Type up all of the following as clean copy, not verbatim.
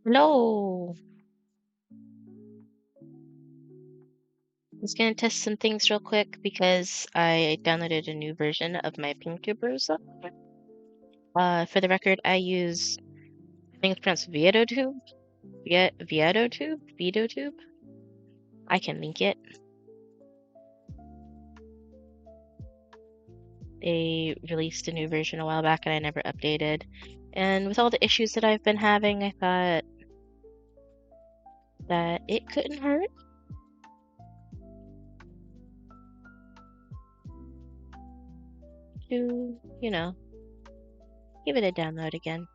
Hello. Just gonna test some things real quick because I downloaded a new version of my PingTube browser. For the record, I use, I think it's pronounced VODTube. VODTube. I can link it. They released a new version a while back and I never updated. And with all the issues that I've been having, I thought that it couldn't hurt to, give it a download again.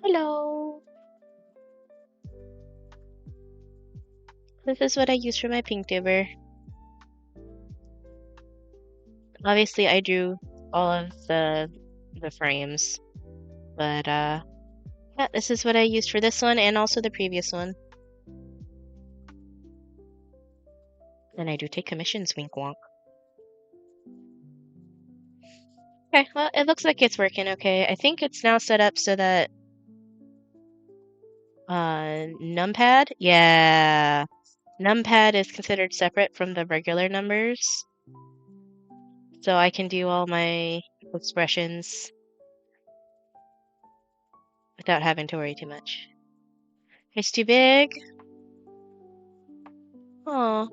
Hello. This is what I use for my PingTuber. Obviously, I drew all of the frames, but yeah, this is what I used for this one and also the previous one. And I do take commissions, wink wonk. Okay, well, it looks like it's working okay. I think it's now set up so that numpad, yeah, numpad is considered separate from the regular numbers, so I can do all my expressions without having to worry too much. It's too big. Oh,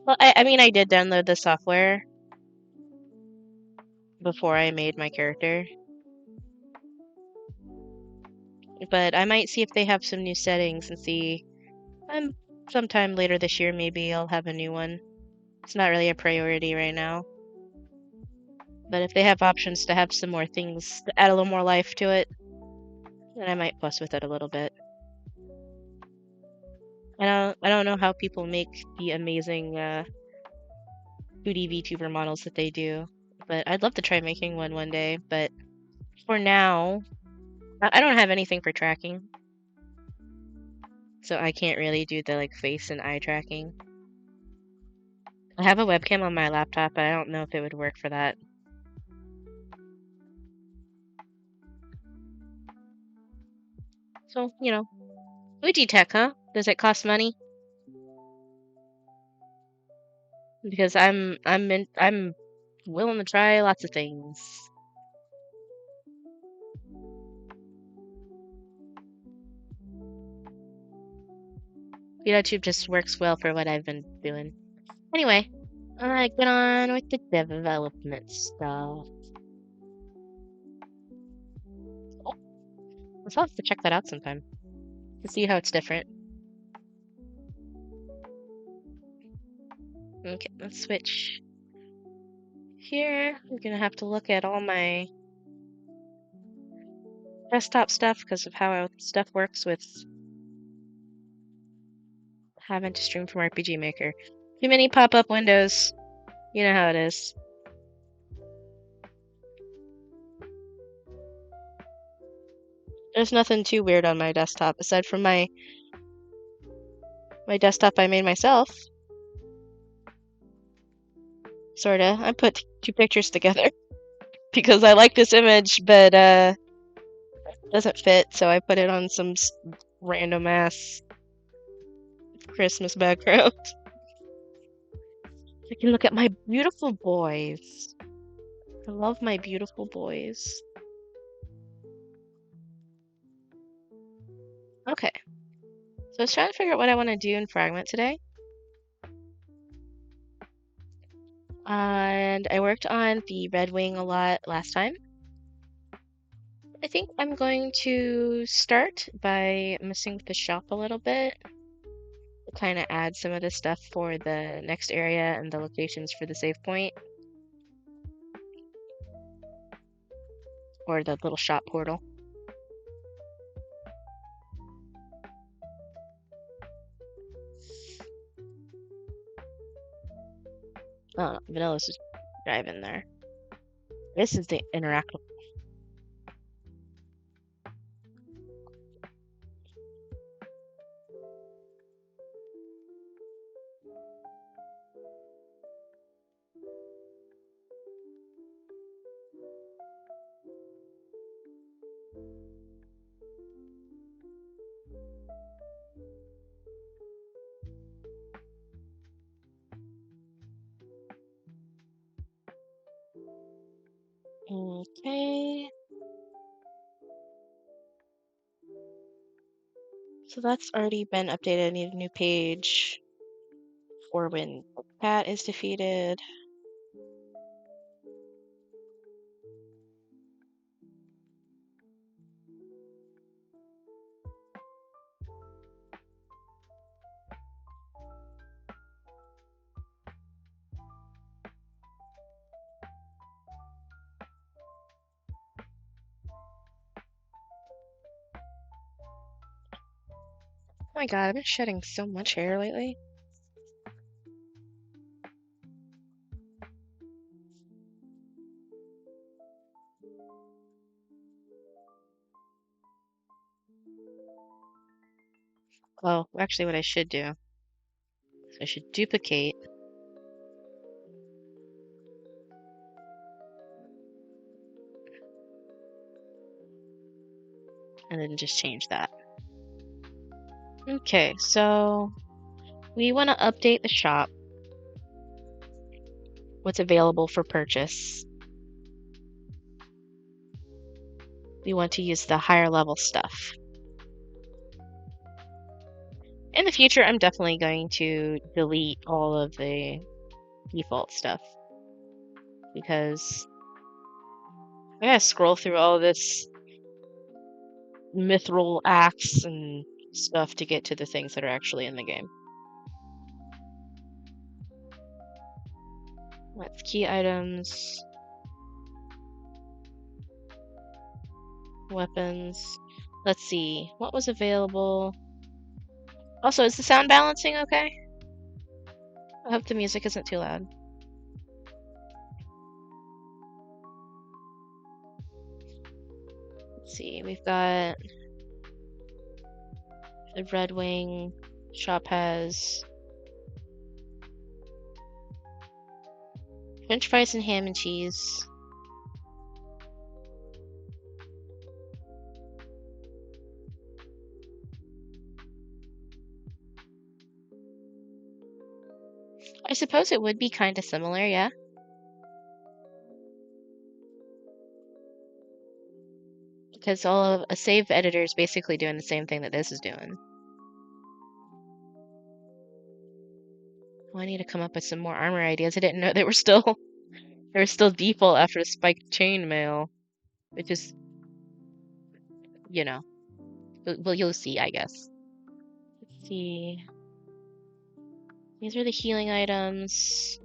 well, I mean, I did download the software before I made my character, but I might see if they have some new settings and see. Sometime later this year, maybe I'll have a new one. It's not really a priority right now, but if they have options to have some more things to add a little more life to it, then I might fuss with it a little bit. I don't know how people make the amazing 2D VTuber models that they do, but I'd love to try making one day. But for now, I don't have anything for tracking, so I can't really do the like face and eye tracking. I have a webcam on my laptop, but I don't know if it would work for that. So, Fuji Tech, huh? Does it cost money? Because I'm willing to try lots of things. YouTube just works well for what I've been doing. Anyway, I get on with the development stuff. Oh, I'll have to check that out sometime to see how it's different. Okay, let's switch. Here, I'm gonna have to look at all my desktop stuff because of how stuff works with having to stream from RPG Maker. Too many pop-up windows. You know how it is. There's nothing too weird on my desktop aside from my desktop I made myself. Sorta. I put two pictures together because I like this image, but it doesn't fit, so I put it on some random ass Christmas background. I can look at my beautiful boys. I love my beautiful boys. Okay. So I was trying to figure out what I want to do in Fragment today. And I worked on the Red Wing a lot last time. I think I'm going to start by messing with the shop a little bit. Kind of add some of the stuff for the next area and the locations for the save point. Or the little shop portal. Oh, Vanilla's just driving there. This is the interactive. Okay. So that's already been updated. I need a new page for when the cat is defeated. Oh my god, I've been shedding so much hair lately. Well, actually what I should do is I should duplicate and then just change that. Okay, so we want to update the shop. What's available for purchase. We want to use the higher level stuff. In the future, I'm definitely going to delete all of the default stuff because I gotta scroll through all this mithril axe and stuff to get to the things that are actually in the game. Let's key items, weapons. Let's see, what was available? Also, is the sound balancing okay? I hope the music isn't too loud. Let's see, we've got the Red Wing shop has French fries and ham and cheese. I suppose it would be kind of similar, yeah. Because all of a save editor is basically doing the same thing that this is doing. Well, I need to come up with some more armor ideas. I didn't know they were still default after the spiked chainmail, which is, you know, well, you'll see, I guess. Let's see. These are the healing items.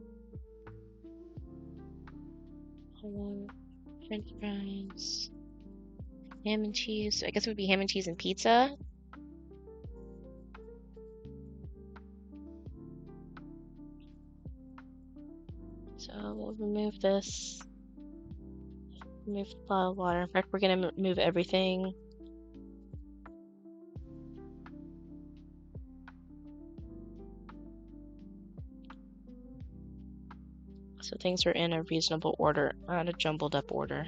French fries. Ham and cheese. I guess it would be ham and cheese and pizza. So we'll remove this. Remove the bottle of water. In fact, we're gonna move everything. So things are in a reasonable order, not a jumbled up order.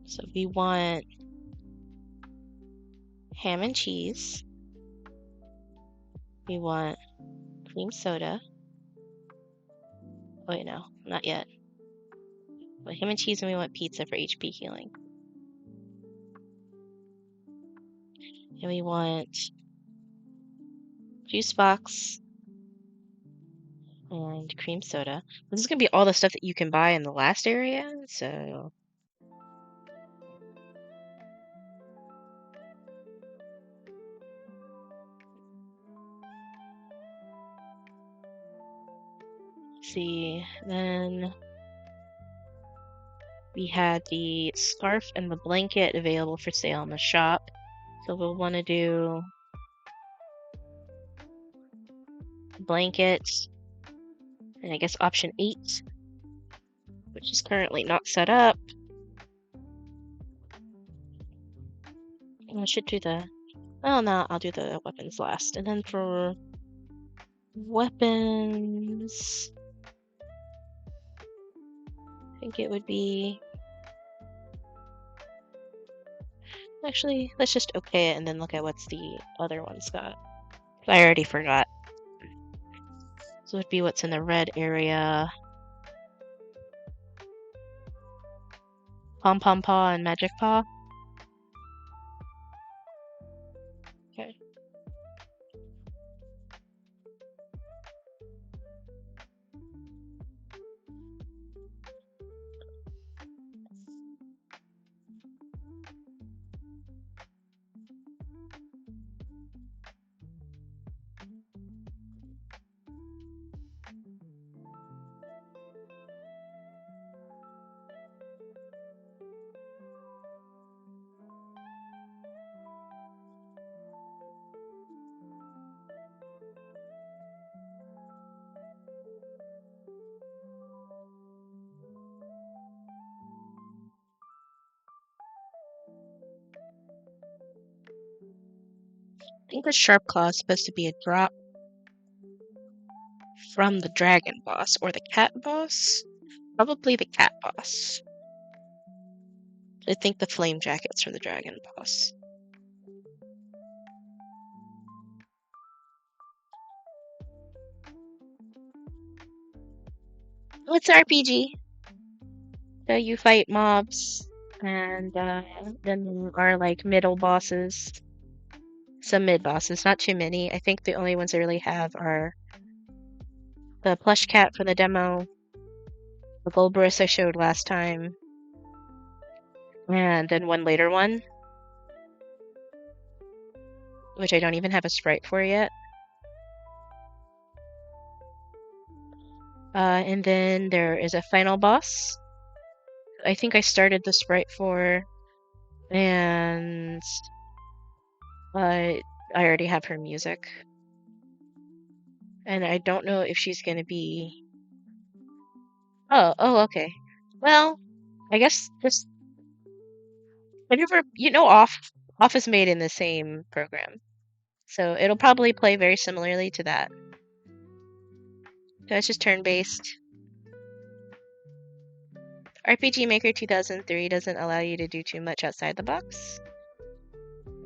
So we want ham and cheese. We want cream soda. Oh, wait, no, not yet. We want ham and cheese and we want pizza for HP healing. And we want juice box and cream soda. This is gonna be all the stuff that you can buy in the last area, so see, then we had the scarf and the blanket available for sale in the shop. So we'll want to do blanket, and I guess option 8, which is currently not set up. I should do the, oh no, I'll do the weapons last. And then for weapons, I think it would be, actually, let's just okay it and then look at what's the other ones got. I already forgot. This would be what's in the red area. Pom Pom Paw and Magic Paw. Okay. I think the Sharp Claw is supposed to be a drop from the Dragon Boss or the Cat Boss. Probably the Cat Boss. I think the Flame Jacket's from the Dragon Boss. Oh, it's RPG. So you fight mobs, and then there are like middle bosses. Some mid bosses, not too many. I think the only ones I really have are the plush cat for the demo, the Golbris I showed last time, and then one later one, which I don't even have a sprite for yet. And then there is a final boss. I think I started the sprite for, and I already have her music. And I don't know if she's gonna be... Oh, okay. Well, I guess just whenever, off is made in the same program. So it'll probably play very similarly to that. So it's just turn-based. RPG Maker 2003 doesn't allow you to do too much outside the box.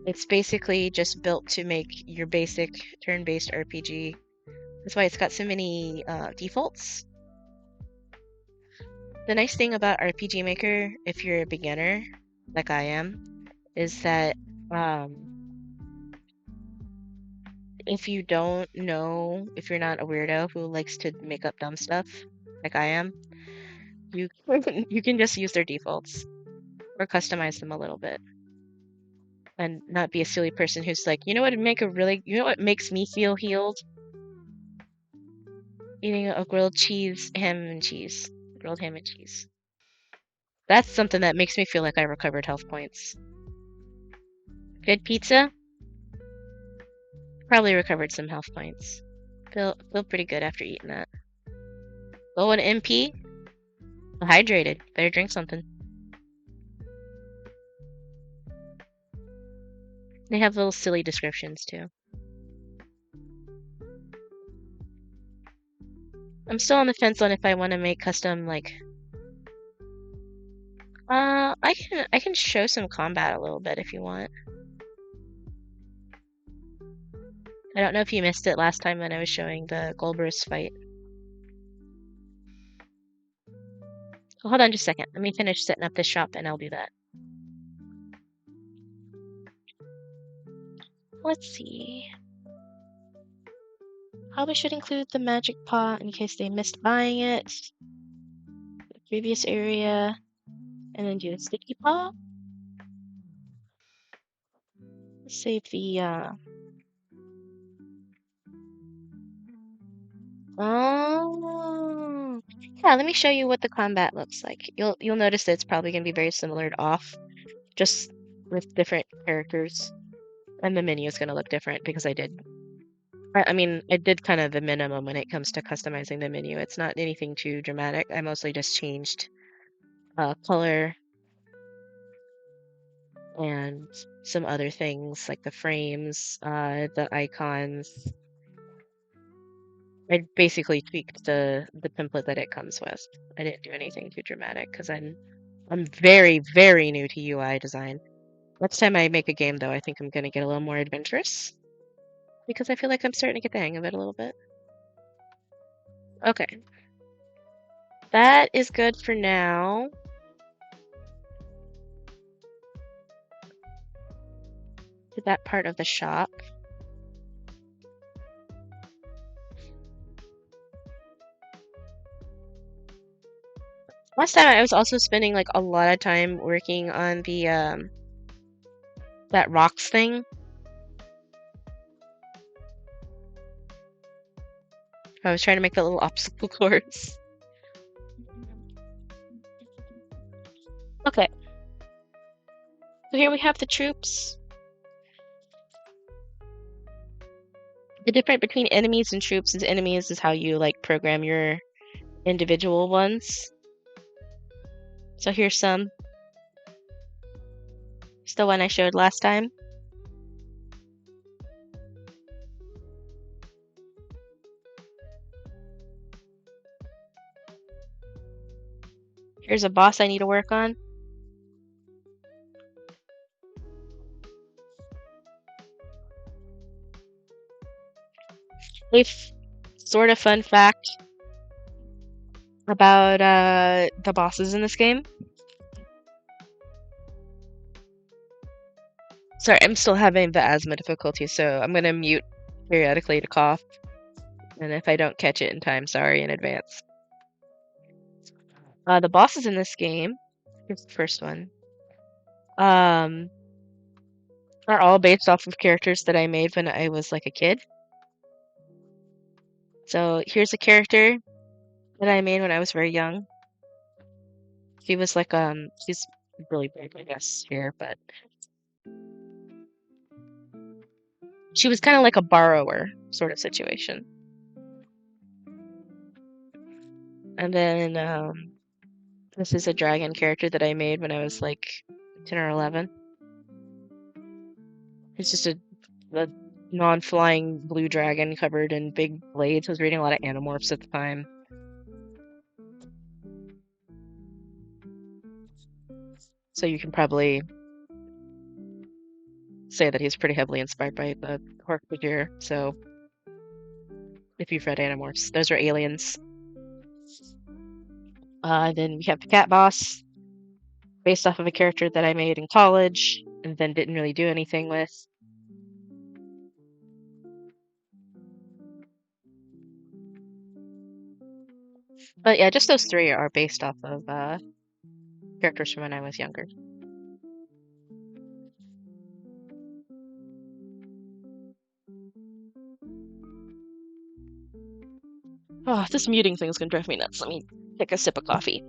It's basically just built to make your basic turn-based RPG. That's why it's got so many defaults. The nice thing about RPG Maker, if you're a beginner, like I am, is that if you don't know, if you're not a weirdo who likes to make up dumb stuff, like I am, you can just use their defaults or customize them a little bit. And not be a silly person who's like, you know what makes me feel healed? Eating a grilled ham and cheese. Grilled ham and cheese. That's something that makes me feel like I recovered health points. Good pizza? Probably recovered some health points. Feel pretty good after eating that. Low on MP? Hydrated. Better drink something. They have little silly descriptions too. I'm still on the fence on if I want to make custom like I can show some combat a little bit if you want. I don't know if you missed it last time when I was showing the Golbris fight. Oh, hold on just a second. Let me finish setting up this shop and I'll do that. Let's see. Probably should include the magic pot in case they missed buying it. The previous area. And then do the sticky paw. Save the Oh, yeah, let me show you what the combat looks like. You'll notice that it's probably gonna be very similar to off, just with different characters. And the menu is gonna look different because I did kind of the minimum when it comes to customizing the menu. It's not anything too dramatic. I mostly just changed color and some other things like the frames, the icons. I basically tweaked the template that it comes with. I didn't do anything too dramatic because I'm very, very new to UI design. Next time I make a game, though, I think I'm gonna get a little more adventurous because I feel like I'm starting to get the hang of it a little bit. Okay. That is good for now. To that part of the shop. Last time I was also spending like a lot of time working on the that rocks thing. I was trying to make the little obstacle course. Okay. So here we have the troops. The difference between enemies and troops is enemies is how you like program your individual ones. So here's some. It's the one I showed last time. Here's a boss I need to work on. A sort of fun fact about the bosses in this game. Sorry, I'm still having the asthma difficulty, so I'm gonna mute periodically to cough. And if I don't catch it in time, sorry in advance. The bosses in this game, here's the first one, are all based off of characters that I made when I was like a kid. So here's a character that I made when I was very young. She was like, she's really big, I guess, here, but she was kind of like a borrower sort of situation. And then, this is a dragon character that I made when I was like 10 or 11. It's just a non-flying blue dragon covered in big blades. I was reading a lot of Animorphs at the time. So you can probably say that he's pretty heavily inspired by the Hork figure. So if you've read Animorphs, those are aliens. Then we have the cat boss, based off of a character that I made in college and then didn't really do anything with. But yeah, just those three are based off of characters from when I was younger. Oh, this muting thing is gonna drive me nuts. Let me take a sip of coffee.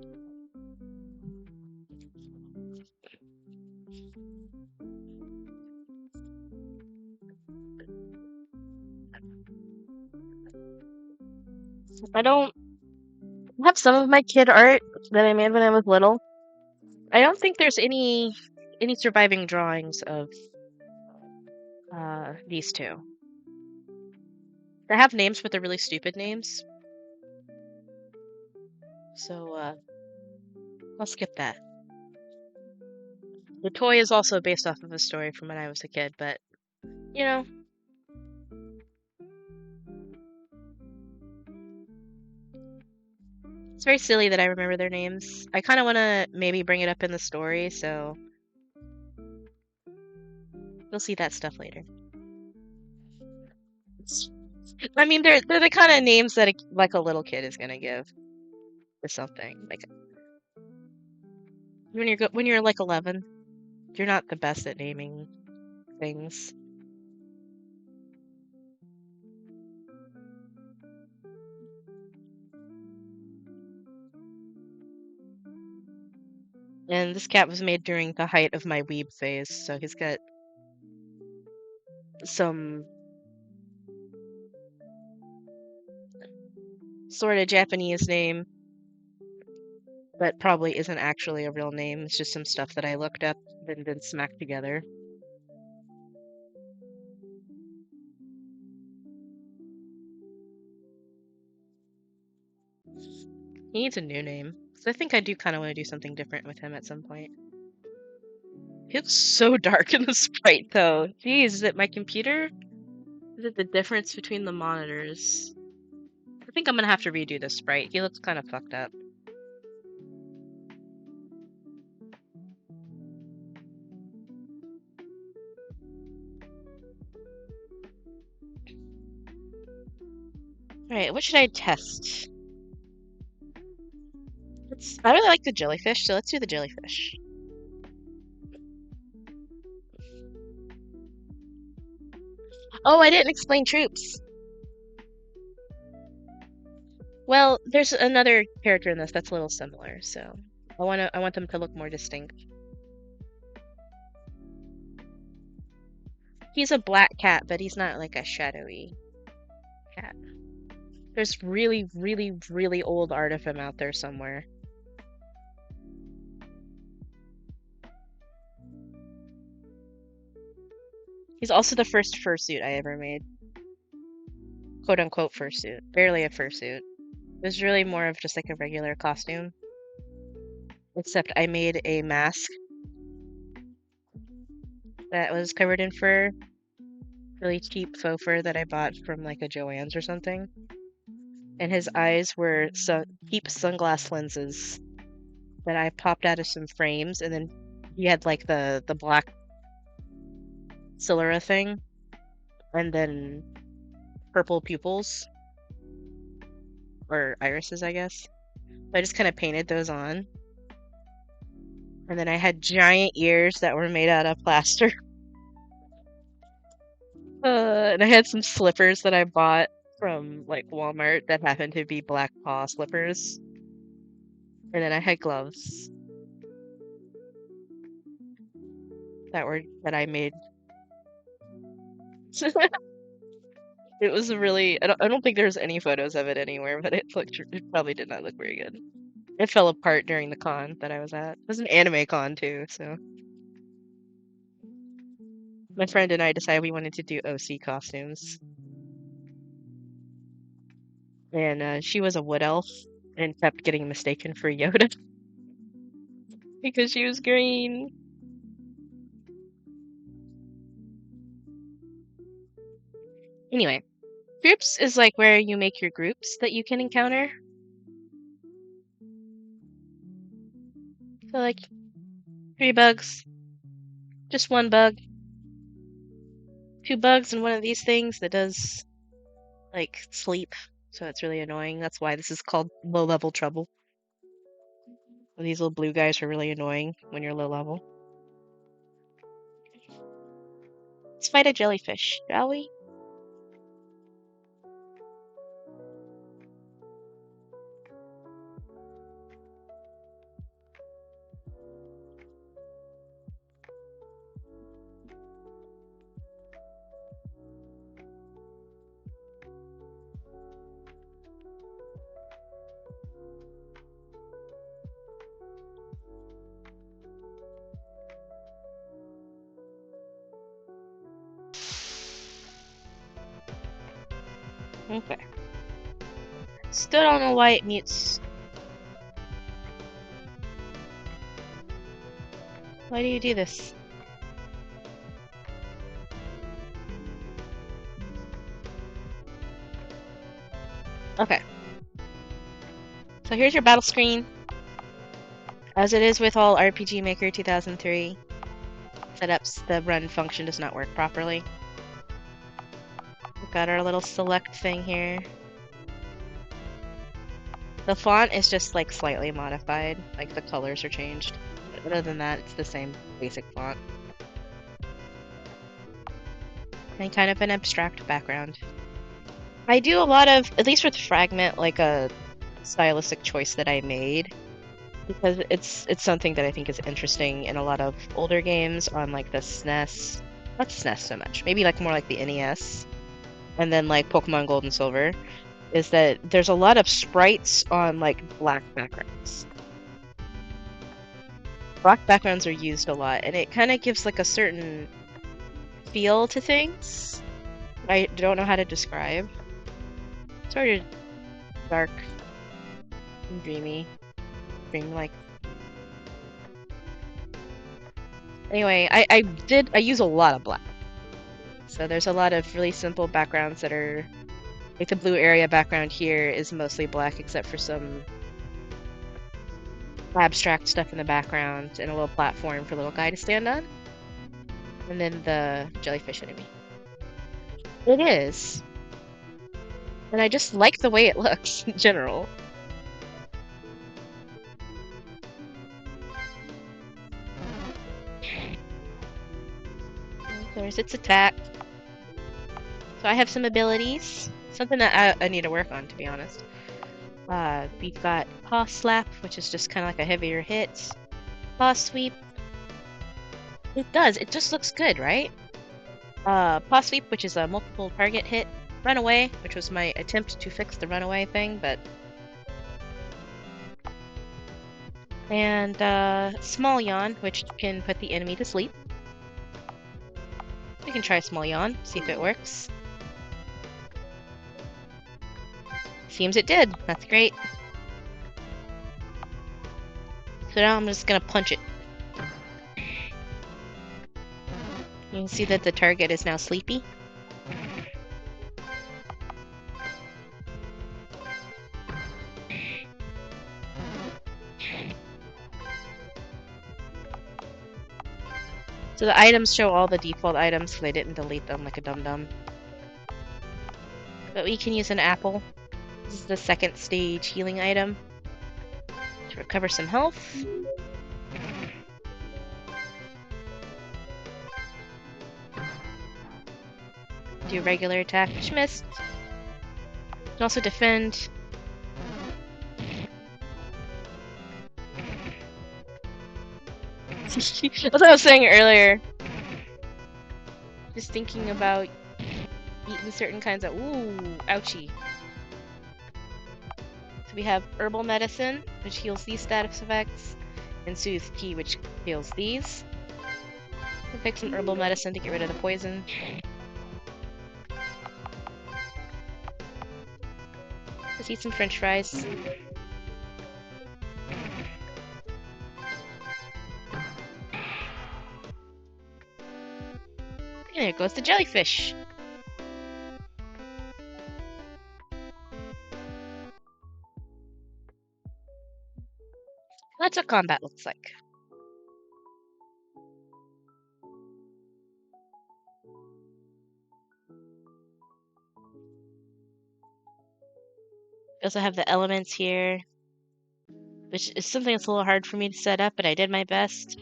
I don't have some of my kid art that I made when I was little. I don't think there's any surviving drawings of these two. They have names, but they're really stupid names. So I'll skip that. The toy is also based off of a story from when I was a kid, but you know. It's very silly that I remember their names. I kind of want to maybe bring it up in the story, so you'll see that stuff later. I mean, they're the kind of names that like a little kid is gonna give to something. Like when you're like 11, you're not the best at naming things. And this cat was made during the height of my weeb phase, so he's got some sort of Japanese name, but probably isn't actually a real name. It's just some stuff that I looked up and then smacked together. He needs a new name. So I think I do kind of want to do something different with him at some point. He looks so dark in the sprite, though. Geez, is it my computer? Is it the difference between the monitors? I think I'm gonna have to redo this sprite. He looks kind of fucked up. Alright, what should I test? I really like the jellyfish, so let's do the jellyfish. Oh, I didn't explain troops. Well, there's another character in this that's a little similar, so I want them to look more distinct. He's a black cat, but he's not like a shadowy cat. There's really, really, really old art of him out there somewhere. He's also the first fursuit I ever made. Quote unquote fursuit. Barely a fursuit. It was really more of just like a regular costume. Except I made a mask that was covered in fur. Really cheap faux fur that I bought from like a Joann's or something. And his eyes were cheap sunglass lenses that I popped out of some frames, and then he had like the black sclera thing, and then purple pupils or irises, I guess. So I just kind of painted those on. And then I had giant ears that were made out of plaster. And I had some slippers that I bought from like Walmart that happened to be black paw slippers. And then I had gloves that I made. It was a really I don't think there's any photos of it anywhere, but it probably did not look very good. It fell apart during the con that I was at. It was an anime con too, so my friend and I decided we wanted to do OC costumes. And she was a wood elf and kept getting mistaken for Yoda because she was green. Anyway, groups is like where you make your groups that you can encounter. So like 3 bugs, just 1 bug, 2 bugs, and one of these things that does like sleep. So it's really annoying. That's why this is called low level trouble. These little blue guys are really annoying when you're low level. Let's fight a jellyfish, shall we? Okay. Still don't know why it mutes. Why do you do this? Okay. So here's your battle screen. As it is with all RPG Maker 2003 setups, the run function does not work properly. We've got our little select thing here. The font is just like slightly modified, like the colors are changed. But other than that, it's the same basic font. And kind of an abstract background. I do a lot of, at least with Fragment, like a stylistic choice that I made. Because it's something that I think is interesting in a lot of older games on like the SNES. Not SNES so much, maybe like more like the NES. And then like Pokemon Gold and Silver. Is that there's a lot of sprites on like black backgrounds. Black backgrounds are used a lot, and it kind of gives like a certain feel to things. I don't know how to describe. Sort of dark and dreamy. Dreamlike. Anyway, I use a lot of black. So there's a lot of really simple backgrounds that are Like the blue area background here is mostly black except for some abstract stuff in the background and a little platform for little guy to stand on. And then the jellyfish enemy. It is. And I just like the way it looks in general. There's its attack. So I have some abilities. Something that I need to work on, to be honest. We've got Paw Slap, which is just kind of like a heavier hit. Paw Sweep. It does. It just looks good, right? Paw Sweep, which is a multiple target hit. Runaway, which was my attempt to fix the runaway thing, but... And, Small Yawn, which can put the enemy to sleep. We can try Small Yawn, see if it works. Seems it did. That's great. So now I'm just gonna punch it. You can see that the target is now sleepy. So the items show all the default items, so they didn't delete them like a dum-dum. But we can use an apple. This is the second stage healing item to recover some health. Do regular attack, which missed. Can also defend. That's what I was saying earlier. Just thinking about eating certain kinds of... Ooh, ouchie. So we have Herbal Medicine, which heals these status effects, and Soothe Tea, which heals these. We'll pick some Herbal Medicine to get rid of the poison. Let's eat some french fries. And there goes the jellyfish. That's what combat looks like. We also have the elements here, which is something that's a little hard for me to set up, but I did my best.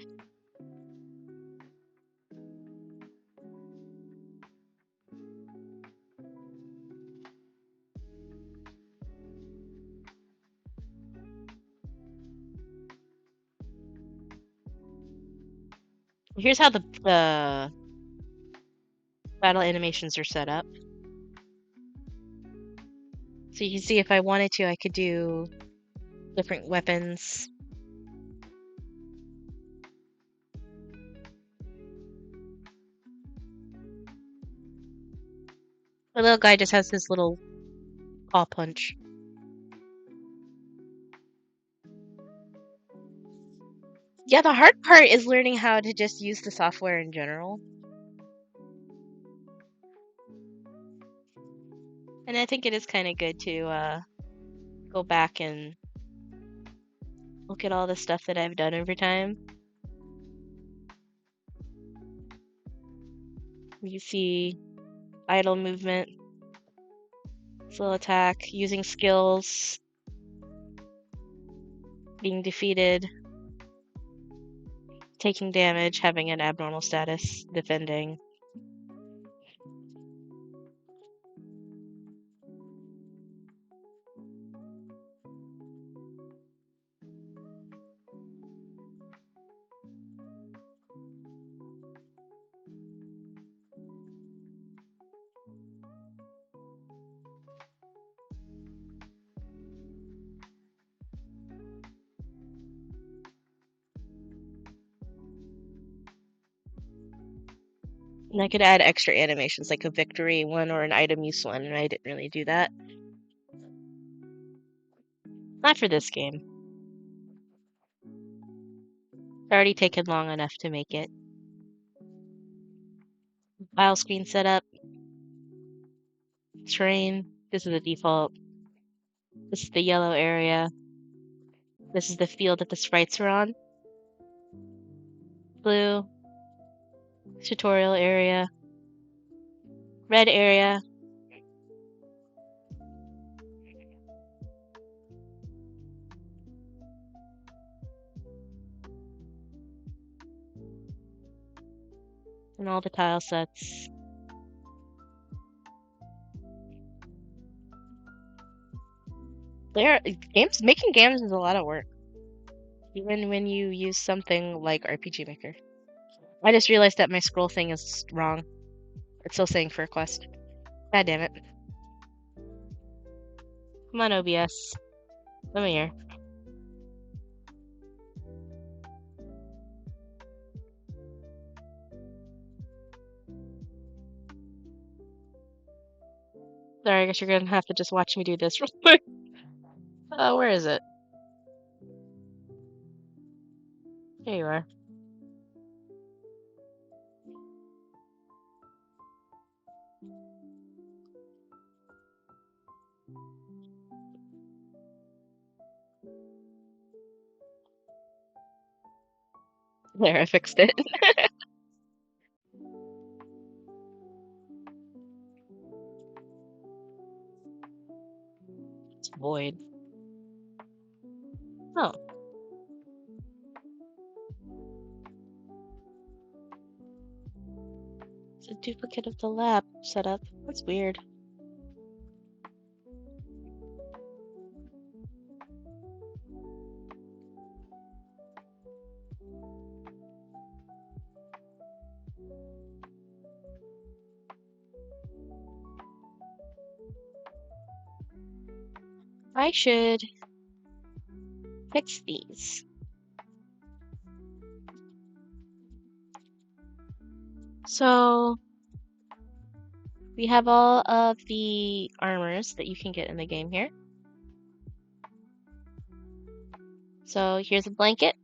Here's how the battle animations are set up. So you can see if I wanted to, I could do different weapons. The little guy just has his little paw punch. Yeah, the hard part is learning how to just use the software in general. And I think it is kind of good to go back and look at all the stuff that I've done over time. You see idle movement, slow attack, using skills, being defeated, taking damage, having an abnormal status, defending. And I could add extra animations like a victory one or an item use one, and I didn't really do that. Not for this game. It's already taken long enough to make it. File screen setup. Terrain. This is the default. This is the yellow area. This is the field that the sprites are on. Blue. Tutorial area. Red area. And all the tile sets. Making games is a lot of work. Even when you use something like RPG Maker. I just realized that my scroll thing is wrong. It's still saying for quest. God damn it. Come on, OBS. Come here. Sorry, I guess you're gonna have to just watch me do this real quick. Where is it? There you are. There, I fixed it. It's void. Oh. It's a duplicate of the lab setup. That's weird. I should fix these. So we have all of the armors that you can get in the game here. So here's a blanket.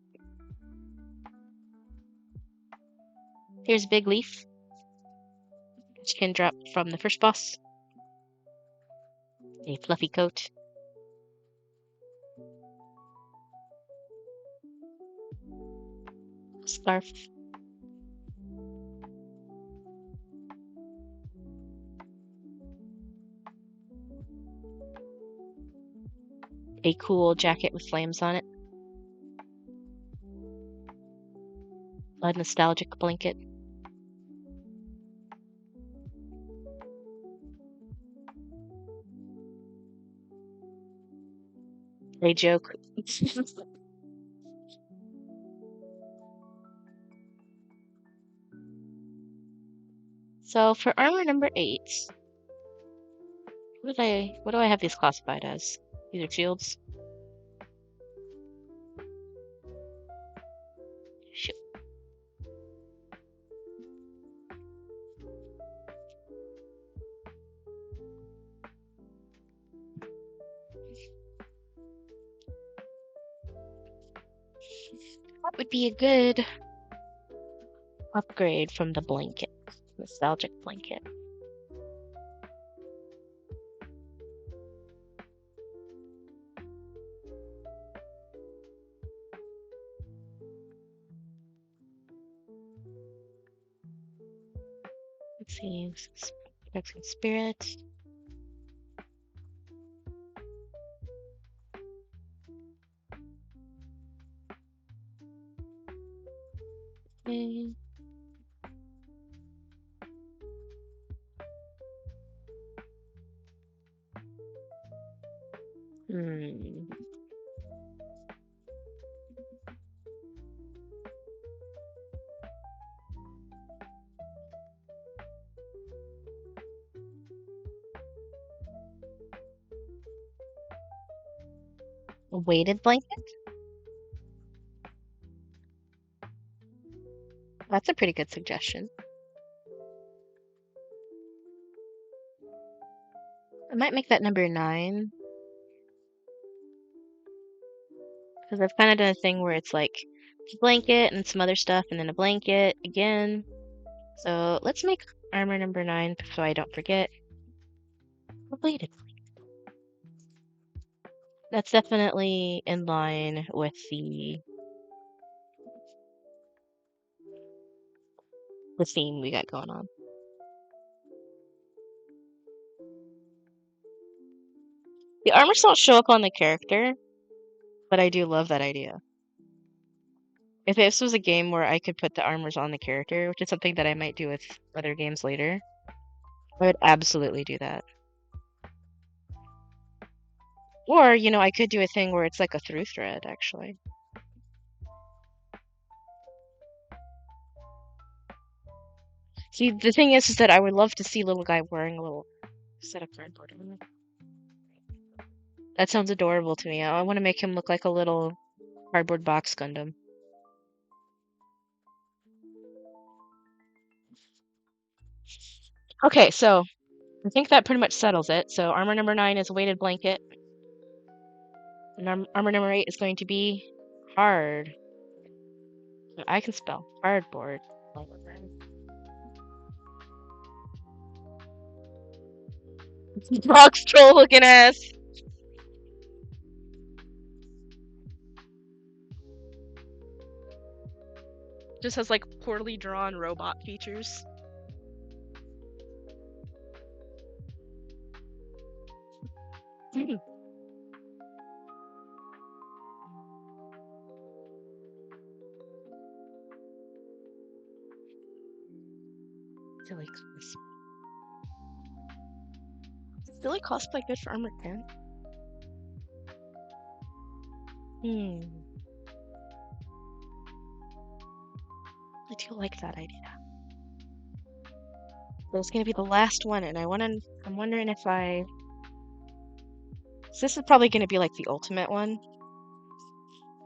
Here's Big Leaf, which you can drop from the first boss. A fluffy coat. Scarf. A cool jacket with flames on it. A nostalgic blanket. A joke. So for armor number 8, what do I have these classified as? These are shields. Shit. That would be a good upgrade from the blanket. Nostalgic blanket. Let's see. Protecting spirit. Okay. A weighted blanket? That's a pretty good suggestion. I might make that number 9. Because I've kind of done a thing where it's like a blanket and some other stuff and then a blanket again. So let's make armor number 9 so I don't forget. A weighted blanket. That's definitely in line with the theme we got going on. The armors don't show up on the character, but I do love that idea. If this was a game where I could put the armors on the character, which is something that I might do with other games later, I would absolutely do that. Or, you know, I could do a thing where it's like a through thread, actually. See, the thing is that I would love to see little guy wearing a little set of cardboard. That sounds adorable to me. I want to make him look like a little cardboard box Gundam. Okay, so I think that pretty much settles it. So armor number 9 is a weighted blanket. And armor number 8 is going to be hard. I can spell hardboard. Box troll looking ass. Just has like poorly drawn robot features. Silly cosplay. Silly cosplay good for armor 10? I do like that idea. So it's gonna be the last one, and I'm wondering if so this is probably gonna be like the ultimate one.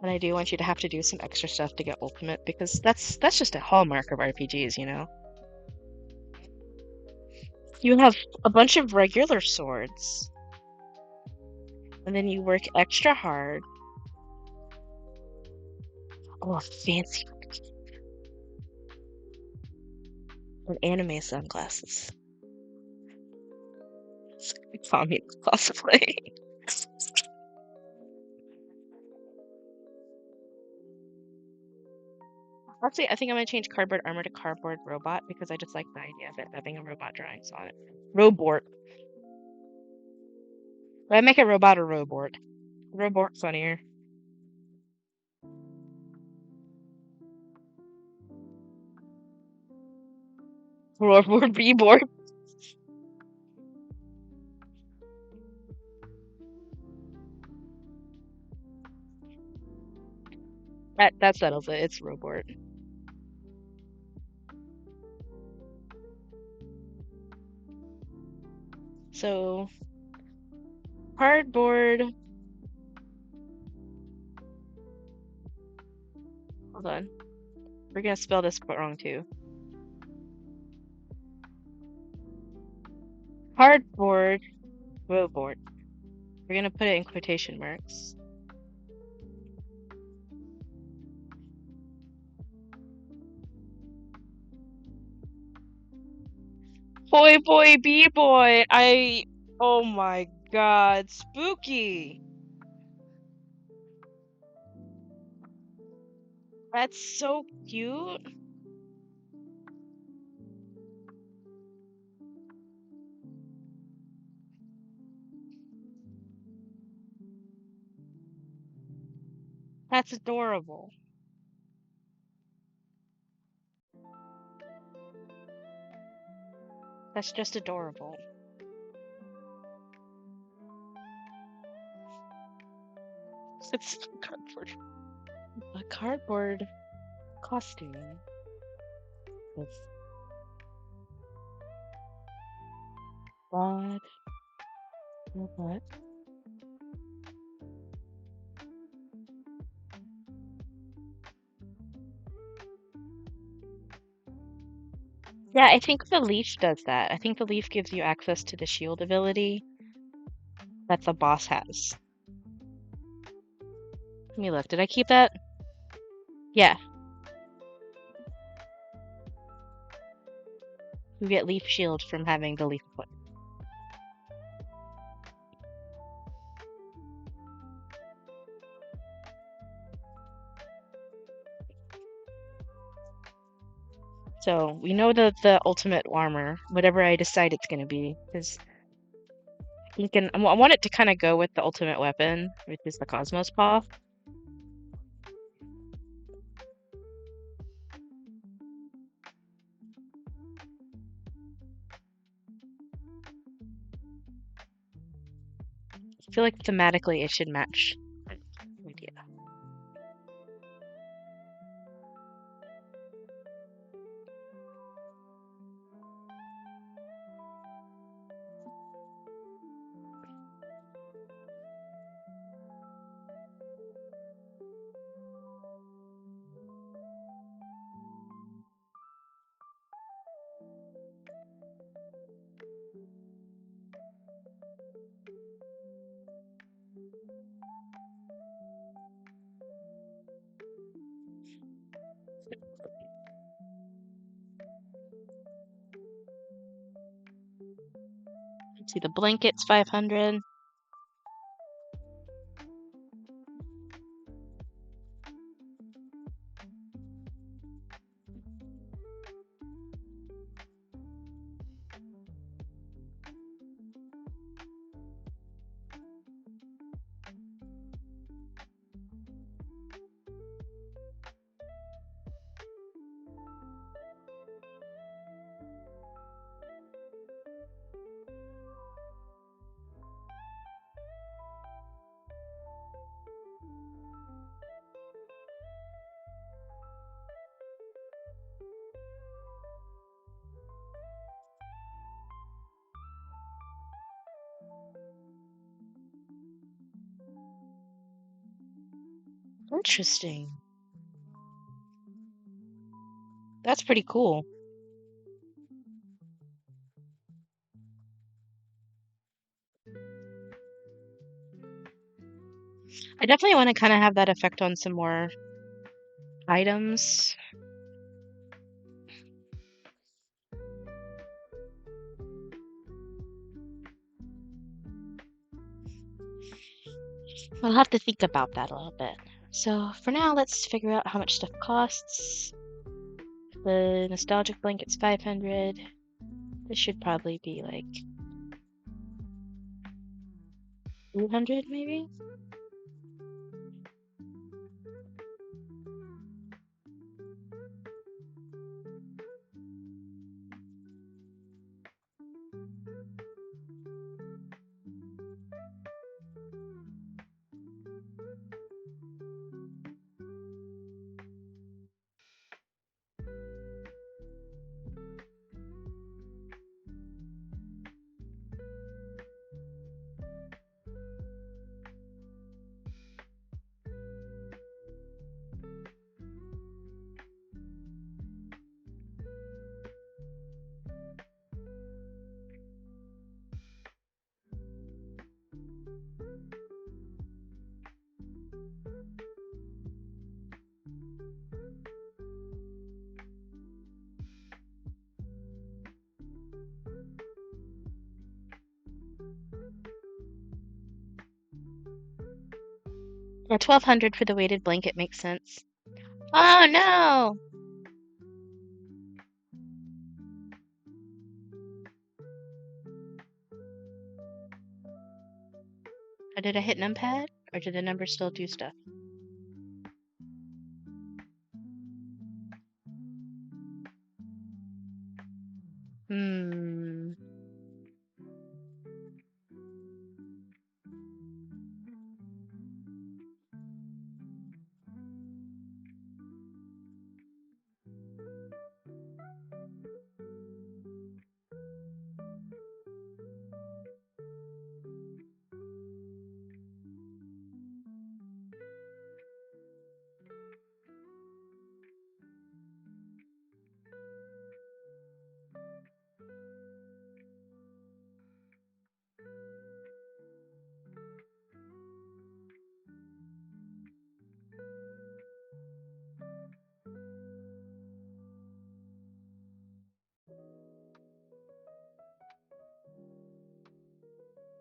And I do want you to have to do some extra stuff to get ultimate because that's just a hallmark of RPGs, you know. You have a bunch of regular swords, and then you work extra hard. Oh, fancy. And anime sunglasses. It's communist cosplay. Actually, I think I'm gonna change cardboard armor to cardboard robot because I just like the idea of it having a robot drawings on it. Robort. Would I make a robot or robort? Robort's funnier. Robort B-board. That settles it. It's robort. So cardboard. Hold on. We're gonna spell this wrong too. Cardboard robort. We're gonna put it in quotation marks. Boy, boy, B-boy. Oh my god, spooky. That's so cute. That's adorable. That's just adorable. It's cardboard. A cardboard costume with broad robot. Yeah, I think the leaf does that. I think the leaf gives you access to the shield ability that the boss has. Let me look. Did I keep that? Yeah. You get leaf shield from having the leaf foot. So we know the ultimate armor, whatever I decide it's gonna be, because I want it to kind of go with the ultimate weapon, which is the Cosmos Paw. I feel like thematically it should match. Idea. Let's see, the blanket's 500. Interesting. That's pretty cool. I definitely want to kind of have that effect on some more items. I'll have to think about that a little bit. So for now, let's figure out how much stuff costs. The nostalgic blanket's 500. This should probably be like 200 maybe? Yeah, 1200 for the weighted blanket makes sense. Oh no! Did I hit numpad? Or did the number still do stuff? Hmm.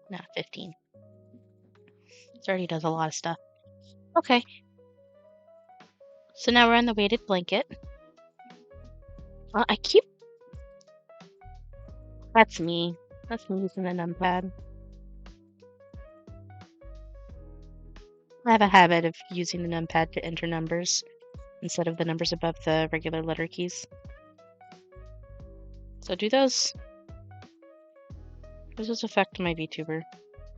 Not 15. This already does a lot of stuff. Okay. So now we're on the weighted blanket. I keep... That's me. That's me using the numpad. I have a habit of using the numpad to enter numbers instead of the numbers above the regular letter keys. So does this affect my VTuber?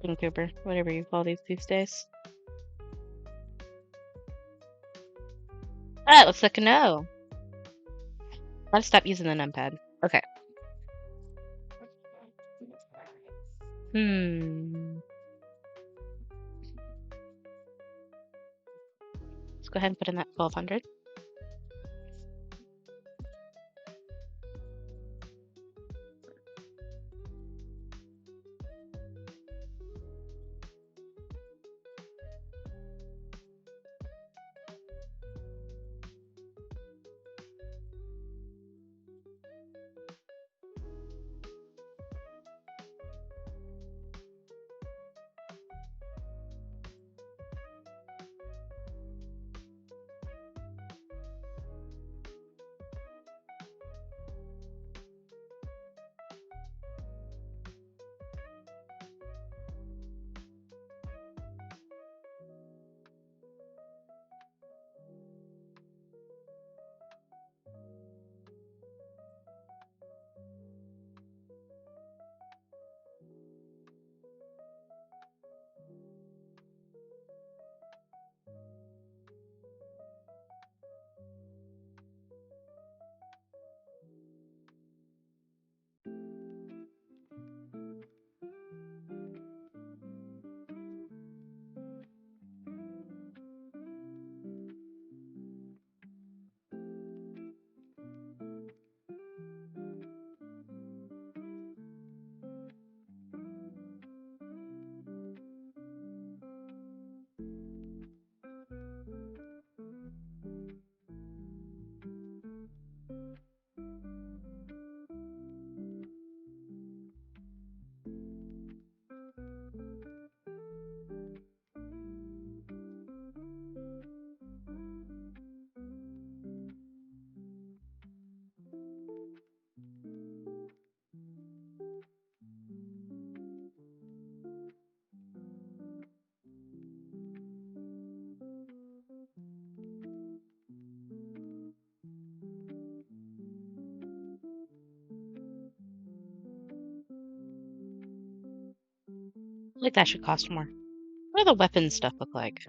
TubeTuber, whatever you call these days. Ah, it looks like a no. Gotta stop using the numpad. Okay. Let's go ahead and put in that 1200. Like that should cost more. What do the weapon stuff look like?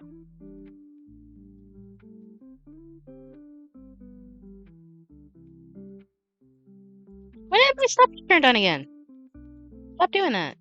Why did my stop get turned on again? Stop doing that.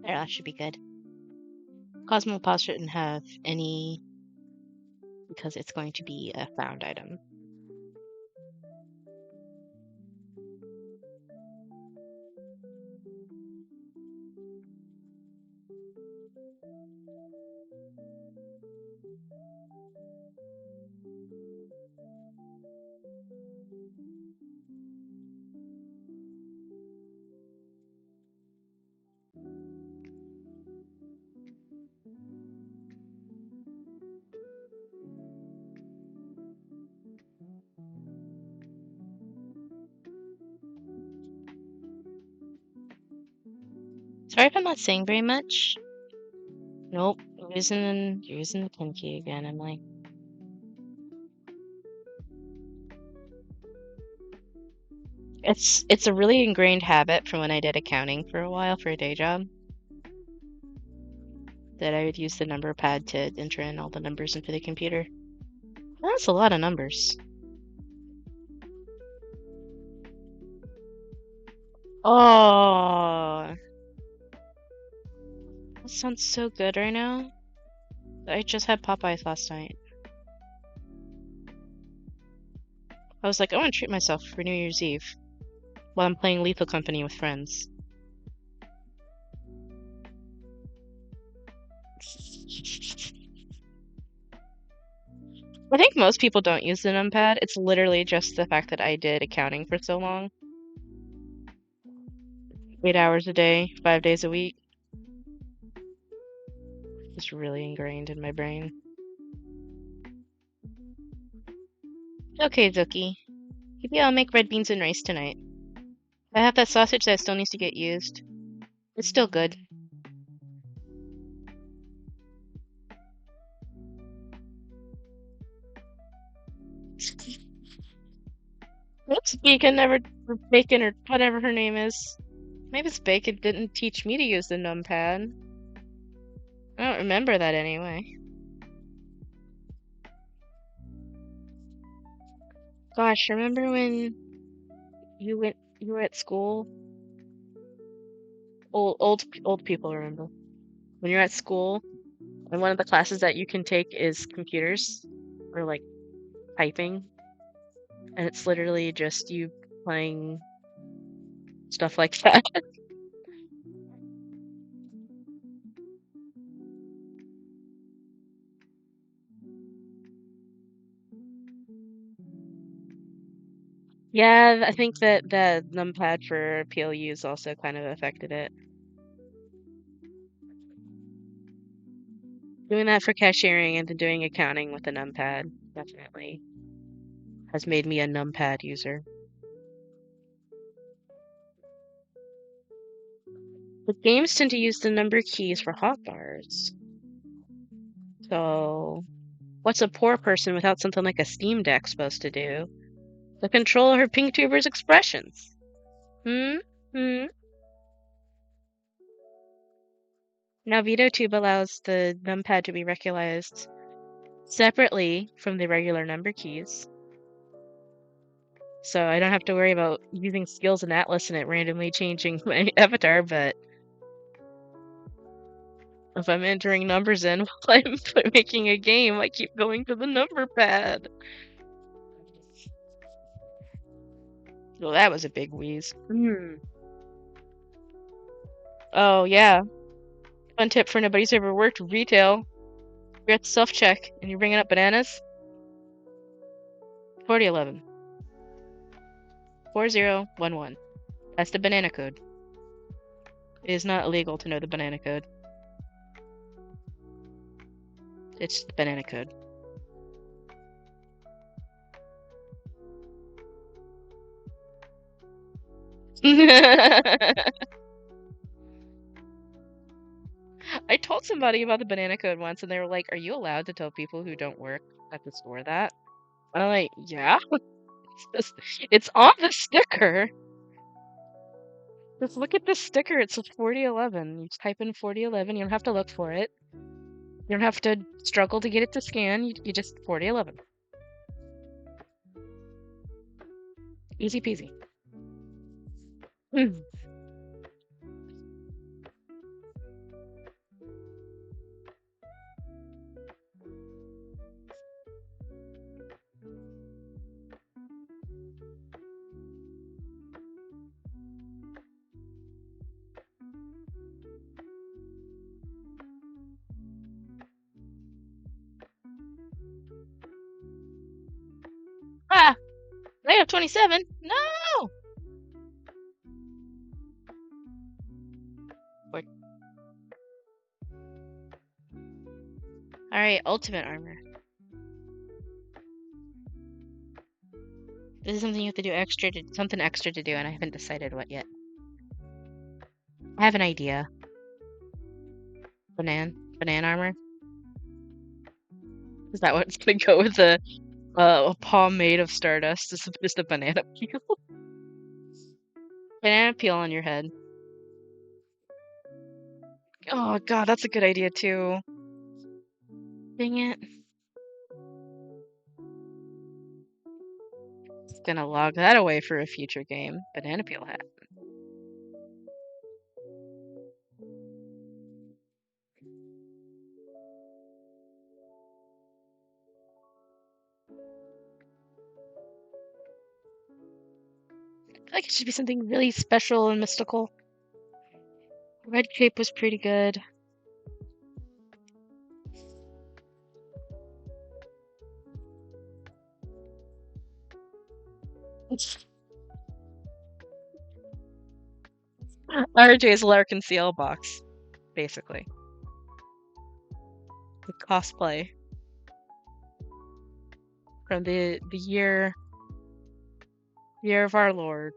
There, that should be good. Cosmopause shouldn't have any because it's going to be a found item. Sorry if I'm not saying very much. Nope. Using the pin key again, Emily. It's a really ingrained habit from when I did accounting for a while for a day job that I would use the number pad to enter in all the numbers into the computer. That's a lot of numbers. Oh, that sounds so good right now. I just had Popeyes last night. I was like, I want to treat myself for New Year's Eve while I'm playing Lethal Company with friends. I think most people don't use the numpad. It's literally just the fact that I did accounting for so long. 8 hours a day, 5 days a week. It's really ingrained in my brain. Okay, Zookie. Maybe I'll make red beans and rice tonight. I have that sausage that still needs to get used. It's still good. Oops, Bacon or Bacon or whatever her name is. Maybe it's Bacon didn't teach me to use the numpad. I don't remember that anyway. Gosh, remember when you were at school? Old people remember. When you're at school and one of the classes that you can take is computers or like typing, and it's literally just you playing stuff like that. Yeah, I think that the numpad for PLUs also kind of affected it. Doing that for cashiering and then doing accounting with the numpad definitely has made me a numpad user. But games tend to use the number keys for hotbars. So, what's a poor person without something like a Steam Deck supposed to do? To control her pink tuber's expressions. Hmm? Hmm? Now VitoTube allows the numpad to be recognized separately from the regular number keys. So I don't have to worry about using skills in Atlas and it randomly changing my avatar, but if I'm entering numbers in while I'm making a game, I keep going to the number pad. Well, that was a big wheeze. Oh, yeah. Fun tip for nobody who's ever worked retail. You're at the self-check and you're bringing up bananas. 4011. 4011. That's the banana code. It is not illegal to know the banana code. It's the banana code. I told somebody about the banana code once and they were like, are you allowed to tell people who don't work at the store that? And I'm like, yeah. It's on the sticker. Just look at the sticker. It says 4011. You type in 4011. You don't have to look for it. You don't have to struggle to get it to scan. You just 4011. Easy peasy. Ah! I have 27. No! Alright, ultimate armor. This is something you have to do something extra to do, and I haven't decided what yet. I have an idea. Banana armor. Is that what's gonna go with a palm made of stardust? Just a banana peel. Banana peel on your head. Oh God, that's a good idea too. Dang it. Gonna log that away for a future game. Banana peel hat. I feel like it should be something really special and mystical. Red cape was pretty good. RJ's Larkin CL box, basically. The cosplay from the year of our Lord,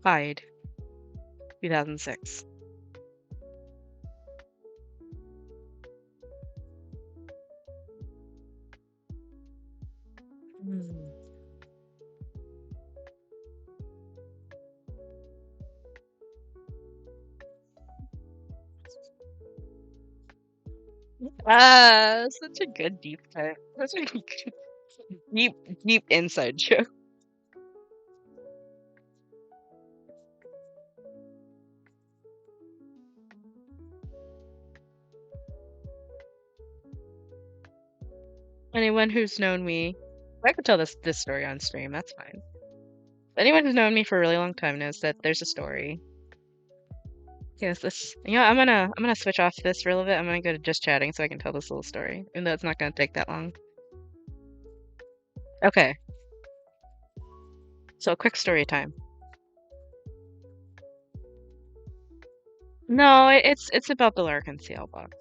Hyde, 2006. Mm. Ah, such a good deep cut. Such a good deep, deep inside joke. Anyone who's known me, I could tell this story on stream. That's fine. Anyone who's known me for a really long time knows that there's a story. Yes, this. You know, I'm gonna switch off this for a little bit. I'm gonna go to just chatting so I can tell this little story, even though it's not gonna take that long. Okay, so quick story time. No, it's about the Larkin CL box.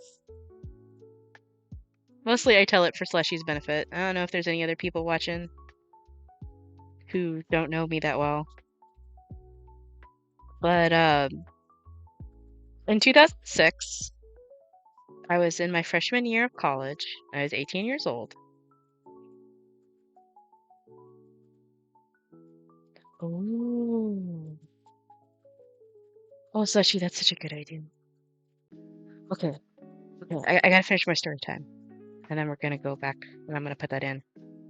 Mostly I tell it for Slushy's benefit. I don't know if there's any other people watching who don't know me that well. But in 2006, I was in my freshman year of college. I was 18 years old. Oh. Oh, Slushy, that's such a good idea. Okay. Okay, I gotta finish my story time. And then we're gonna go back and I'm gonna put that in.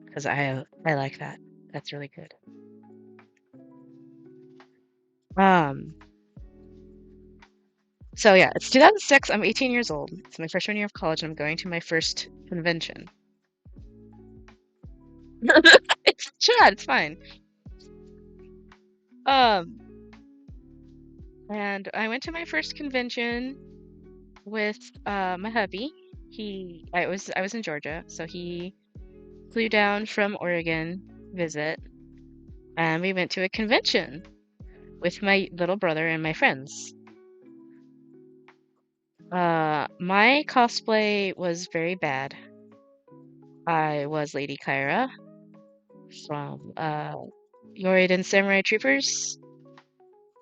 Because I like that. That's really good. Um, so yeah, it's 2006. I'm 18 years old. It's my freshman year of college, and I'm going to my first convention. It's Chad. It's fine. Um, and I went to my first convention with my hubby. I was in Georgia, so he flew down from Oregon visit, and we went to a convention with my little brother and my friends. My cosplay was very bad. I was Lady Kyra from Yoreiden Samurai Troopers.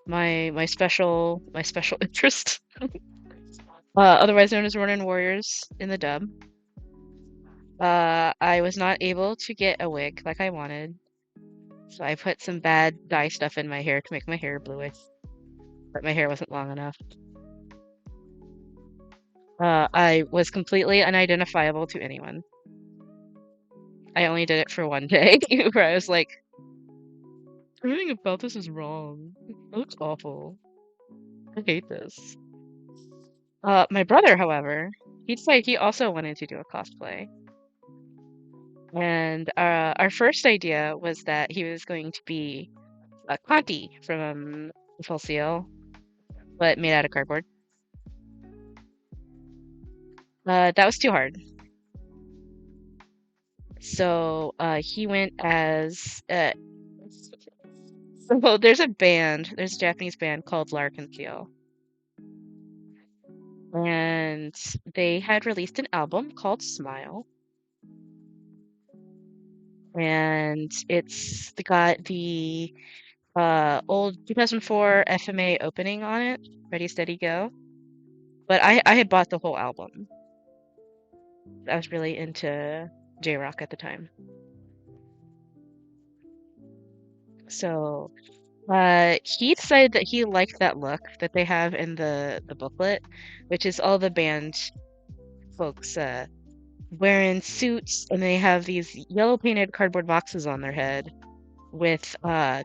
My special interest, otherwise known as Ronin Warriors in the dub. I was not able to get a wig like I wanted, so I put some bad dye stuff in my hair to make my hair bluish, but my hair wasn't long enough. I was completely unidentifiable to anyone. I only did it for one day, where I was like, everything about this is wrong. It looks awful. I hate this. My brother, however, he also wanted to do a cosplay. And our first idea was that he was going to be a Conti from Full Seal, but made out of cardboard. That was too hard. So he went as so there's a Japanese band called Larkin Seal, and they had released an album called Smile, and it's got the old 2004 FMA opening on it, Ready Steady Go. But I had bought the whole album. I was really into J-Rock at the time. So he decided that he liked that look that they have in the booklet, which is all the band folks wearing suits, and they have these yellow painted cardboard boxes on their head with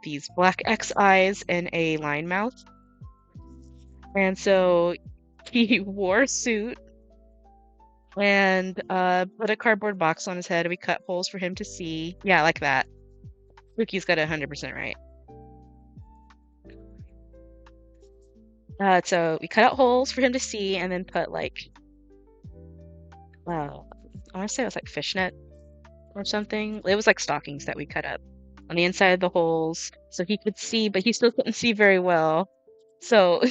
these black X eyes and a line mouth. And so he wore a suit and put a cardboard box on his head. We cut holes for him to see. Yeah, like that. Ruki's got it 100% right. So we cut out holes for him to see, and then put like I want to say it was like fishnet or something. It was like stockings that we cut up on the inside of the holes so he could see, but he still couldn't see very well. So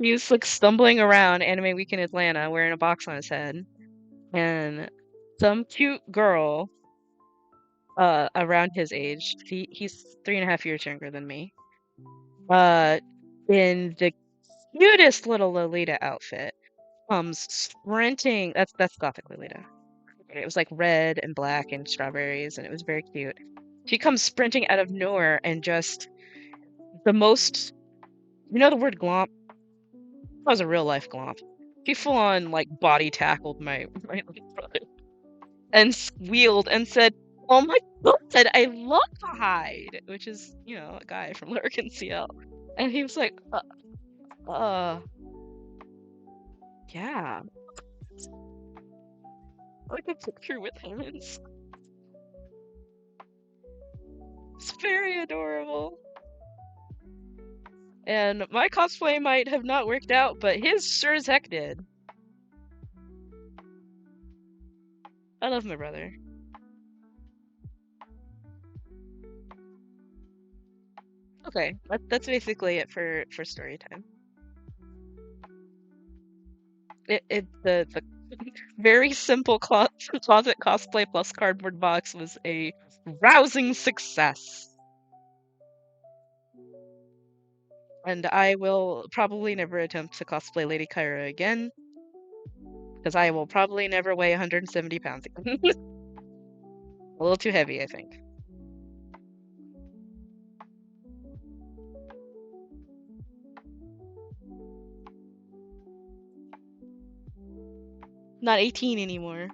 he was like stumbling around Anime Week in Atlanta wearing a box on his head, and some cute girl around his age, he's 3.5 years younger than me, uh in the cutest little Lolita outfit comes sprinting. That's Gothic Lolita. It was like red and black and strawberries, and it was very cute. She comes sprinting out of nowhere and just the most, you know, the word glomp? That was a real life glomp. She full on like body tackled my little brother and squealed and said, "Oh my God, I love to hide," which is, you know, a guy from Lurkin CL. And he was like, uh, yeah, like a picture with him. It's very adorable. And my cosplay might have not worked out, but his sure as heck did. I love my brother. Okay, that's basically it for story time. The very simple closet cosplay plus cardboard box was a rousing success. And I will probably never attempt to cosplay Lady Kyra again, because I will probably never weigh 170 pounds again. A little too heavy, I think. Not 18 anymore.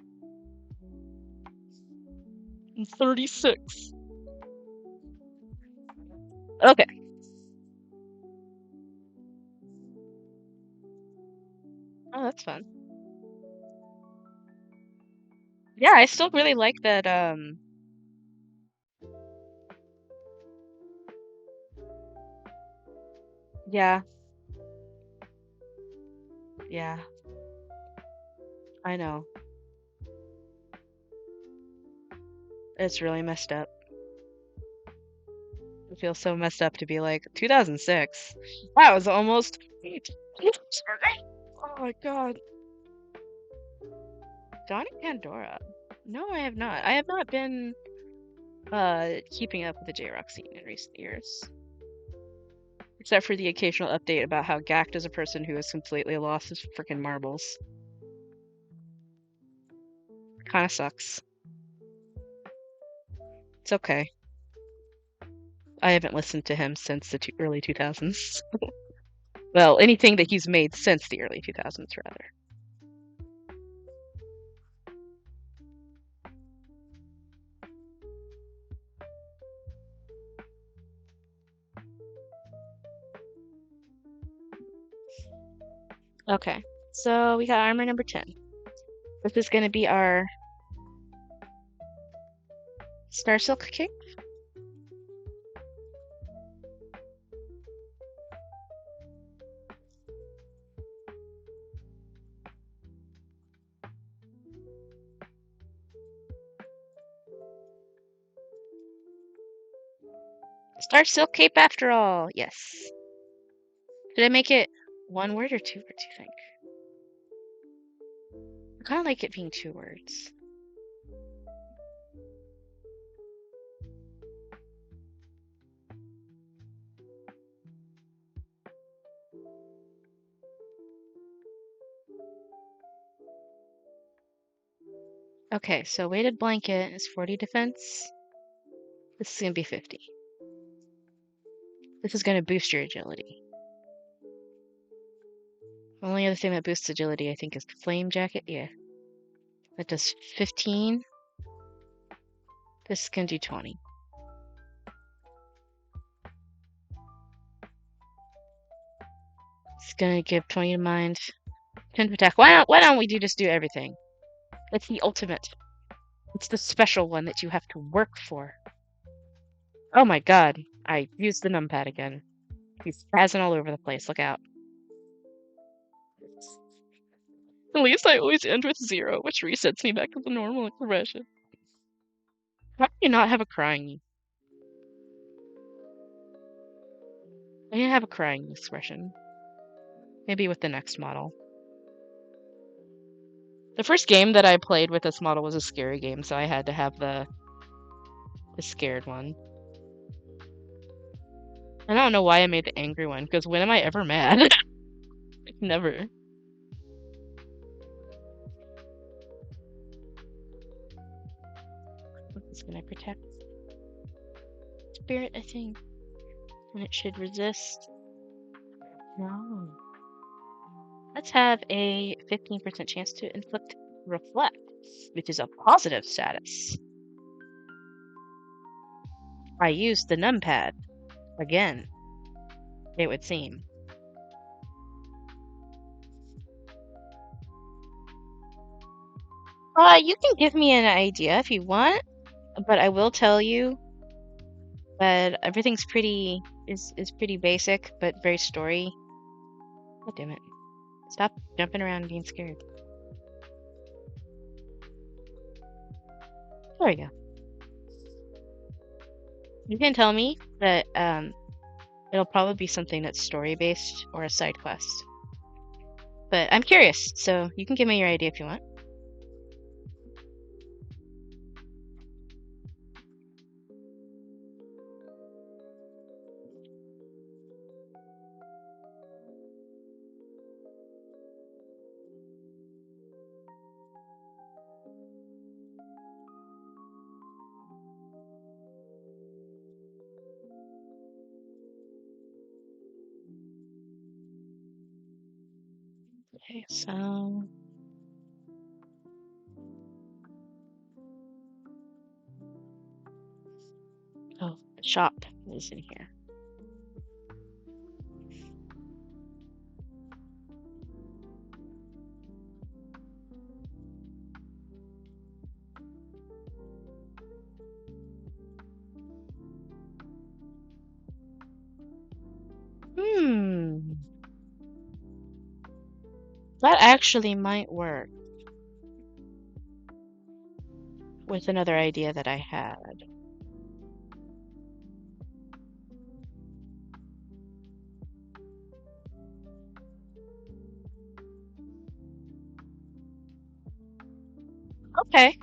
I'm 36. Okay. Oh, that's fun. Yeah, I still really like that. Yeah, yeah, I know. It's really messed up. It feels so messed up to be like 2006. That was almost. Oh my God. Johnny Pandora. No, I have not. I have not been keeping up with the J-Rock scene in recent years. Except for the occasional update about how Gact is a person who has completely lost his freaking marbles. Kinda sucks. It's okay. I haven't listened to him since the early 2000s. Well, anything that he's made since the early 2000s, rather. Okay, so we got armor number 10. This is going to be our Star Silk King. Star Silk Cape after all, yes. Did I make it one word or 2 words, you think? I kind of like it being 2 words. Okay, so weighted blanket is 40 defense. This is gonna be 50. This is gonna boost your agility. Only other thing that boosts agility, I think, is the flame jacket. Yeah. That does 15. This can do 20. It's gonna give 20 to mind, 10 to attack. Why don't we just do everything? It's the ultimate. It's the special one that you have to work for. Oh my god. I used the numpad again. He's spazzing all over the place. Look out. At least I always end with 0, which resets me back to the normal expression. How do you not have a crying? I need to have a crying expression. Maybe with the next model. The first game that I played with this model was a scary game, so I had to have the scared one. I don't know why I made the angry one, because when am I ever mad? Never. It's gonna protect spirit, I think. And it should resist. No. Let's have a 15% chance to inflict reflect, which is a positive status. I used the numpad again, it would seem. You can give me an idea if you want, but I will tell you that everything's pretty pretty basic, but very story. God damn it. Stop jumping around and being scared. There we go. You can tell me that it'll probably be something that's story based or a side quest. But I'm curious, so you can give me your idea if you want. Okay, so oh, the shop is in here. That actually might work with another idea that I had. Okay.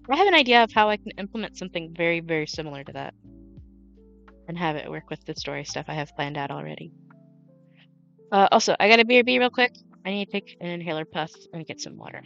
I have an idea of how I can implement something very, very similar to that and have it work with the story stuff I have planned out already. Also, I gotta BRB real quick. I need to take an inhaler puff and get some water.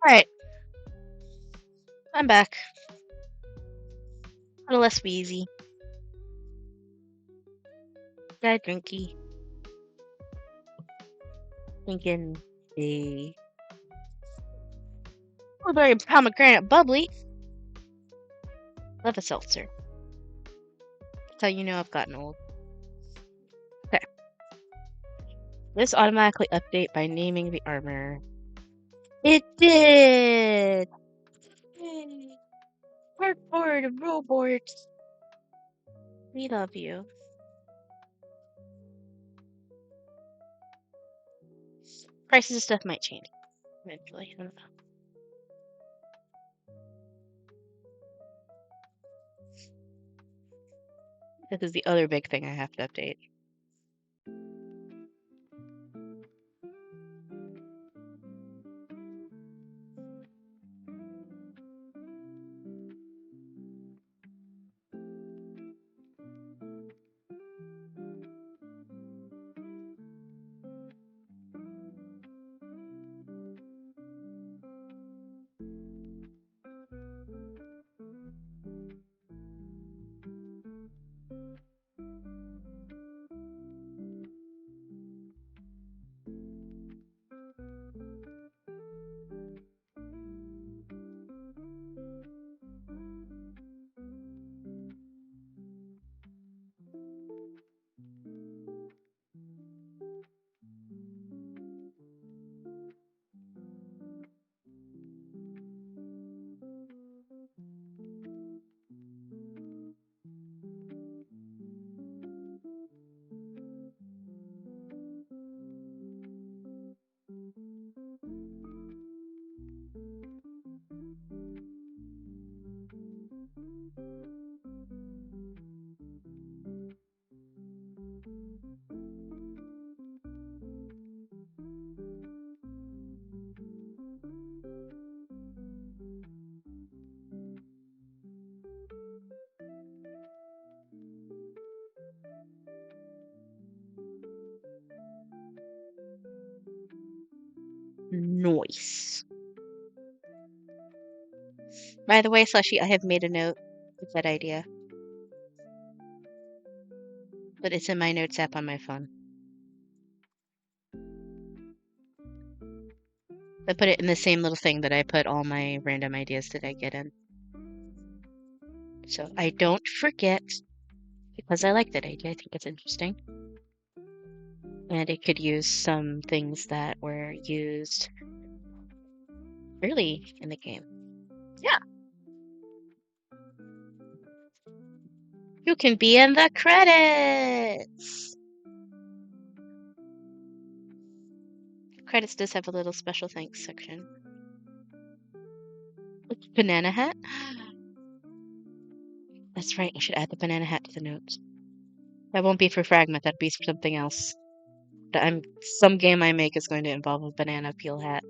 Alright, I'm back. A little less wheezy. Got a drinky. Drinking a blueberry pomegranate bubbly. Love a seltzer. That's how you know I've gotten old. Okay. This automatically update by naming the armor. It did! Yay! Cardboard and rollboards. We love you. Prices of stuff might change eventually. I don't know. This is the other big thing I have to update. Nice. By the way, Slushy, I have made a note with that idea. But it's in my notes app on my phone. I put it in the same little thing that I put all my random ideas that I get in. So I don't forget, because I like that idea. I think it's interesting. And it could use some things that were used early in the game. Yeah. You can be in the credits! Credits does have a little special thanks section. Banana hat? That's right, I should add the banana hat to the notes. That won't be for Fragment, that'd be for something else. Some game I make is going to involve a banana peel hat.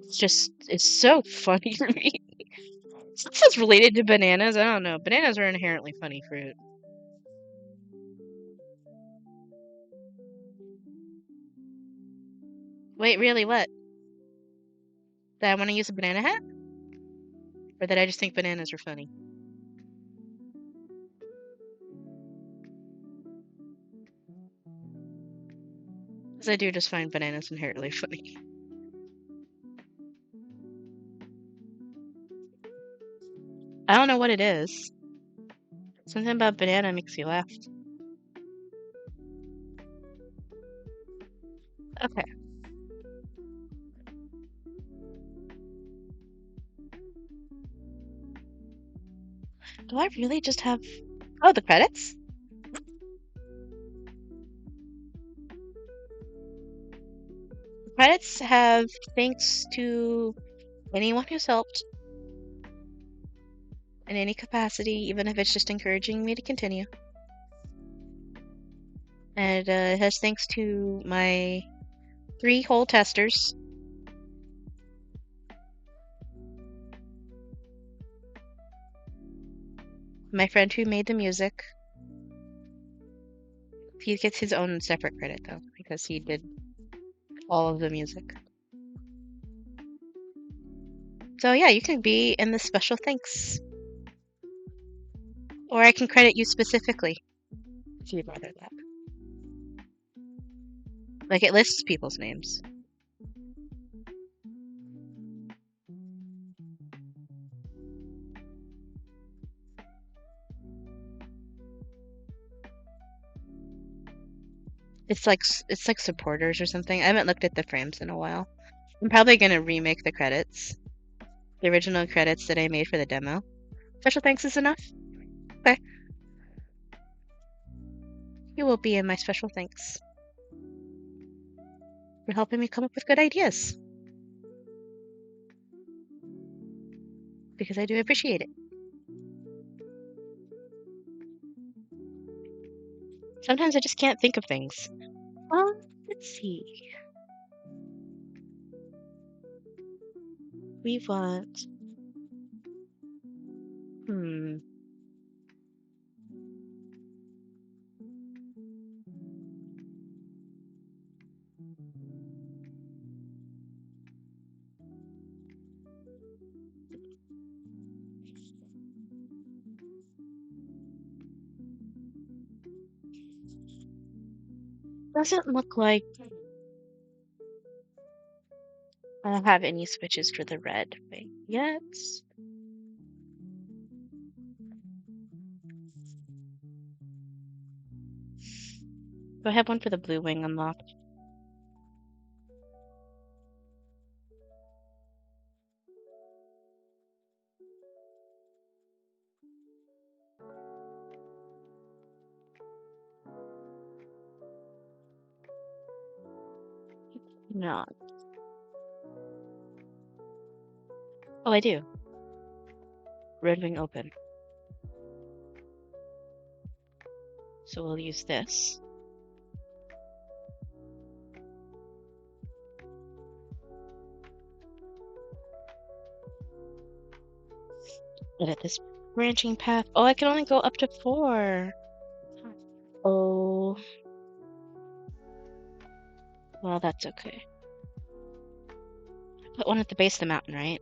It's so funny to me. Since it's related to bananas, I don't know. Bananas are inherently funny fruit. Wait, really, what? That I want to use a banana hat? Or that I just think bananas are funny? Because I do just find bananas inherently funny. I don't know what it is. Something about banana makes you laugh. Okay. Do I really just have... Oh, the credits? The credits have thanks to anyone who's helped in any capacity, even if it's just encouraging me to continue. And it has thanks to my 3 whole testers. My friend who made the music. He gets his own separate credit though, because he did all of the music. So yeah, you can be in the special thanks. Or I can credit you specifically if you'd rather that. Like it lists people's names. It's like supporters or something. I haven't looked at the frames in a while. I'm probably gonna remake the credits. The original credits that I made for the demo. Special thanks is enough? Okay. You will be in my special thanks for helping me come up with good ideas. Because I do appreciate it. Sometimes I just can't think of things. Let's see. We want. Hmm. Doesn't look like I don't have any switches for the red wing yet. Do I have one for the blue wing unlocked? No. Oh, I do. Red wing open. So we'll use this. Edit this branching path. Oh, I can only go up to 4. Oh. Well, that's okay. Put one at the base of the mountain, right?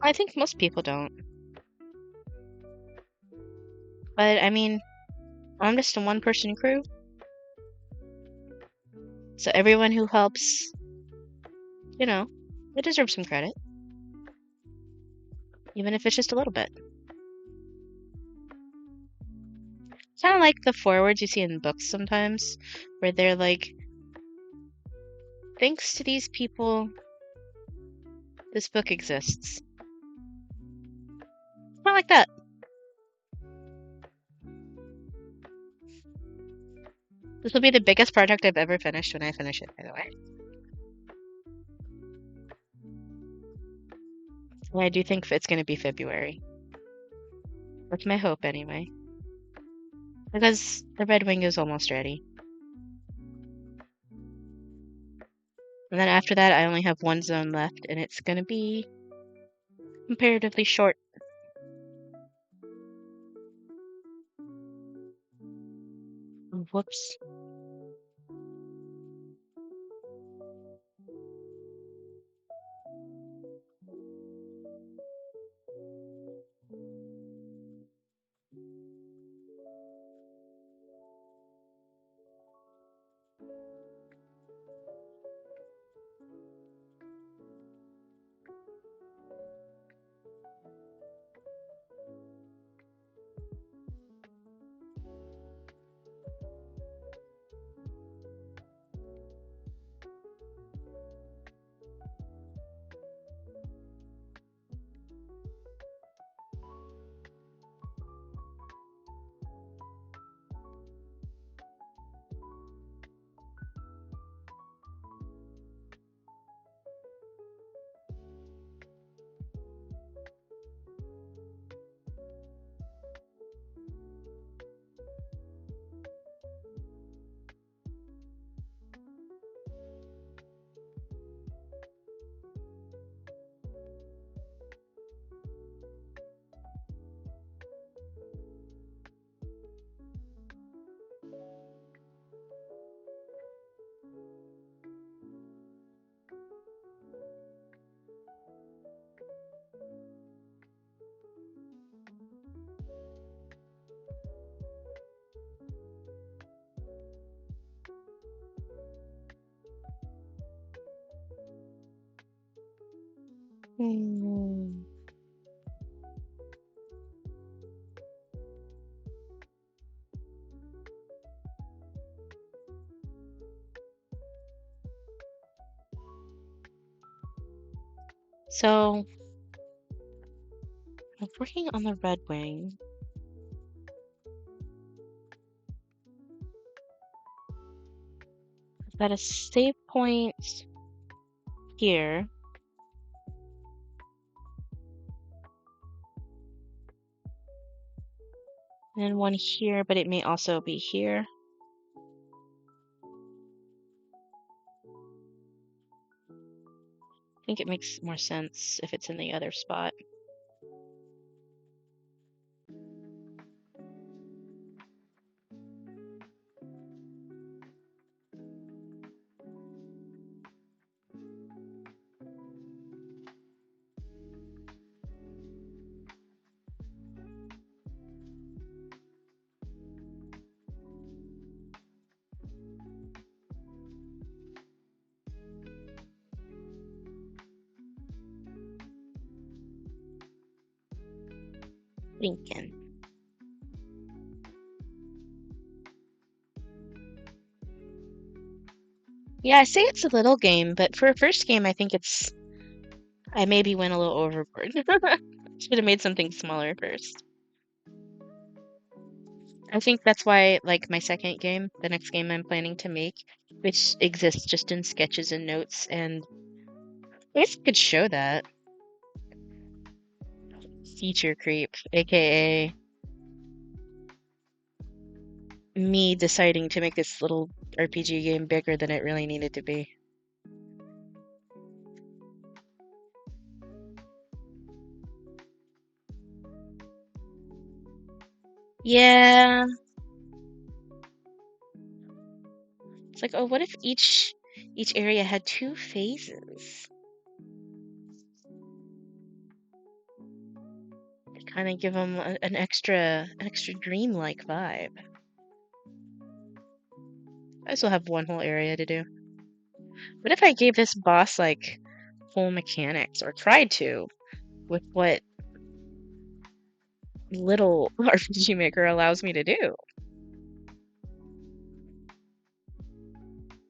I think most people don't. But I mean, I'm just a one-person crew. So everyone who helps, they deserve some credit. Even if it's just a little bit. It's kind of like the forewords you see in books sometimes, where they're like, thanks to these people, this book exists. Not like that. This will be the biggest project I've ever finished when I finish it, by the way. And I do think it's going to be February. That's my hope, anyway. Because the Red Wing is almost ready. And then after that, I only have one zone left, and it's going to be comparatively short. Whoops. Hmm. So, I'm working on the Red Wing. I've got a save point here. And one here, but it may also be here. I think it makes more sense if it's in the other spot. Thinking. Yeah, I say it's a little game, but for a first game, I think I maybe went a little overboard. Should have made something smaller first. I think that's why, like, my second game, the next game I'm planning to make, which exists just in sketches and notes, and I guess I could show that. Feature creep, aka me deciding to make this little RPG game bigger than it really needed to be. Yeah, it's like, oh, what if each area had two phases? Kind of give them an extra dreamlike vibe. I still have one whole area to do. What if I gave this boss like full mechanics, or tried to, with what little RPG Maker allows me to do?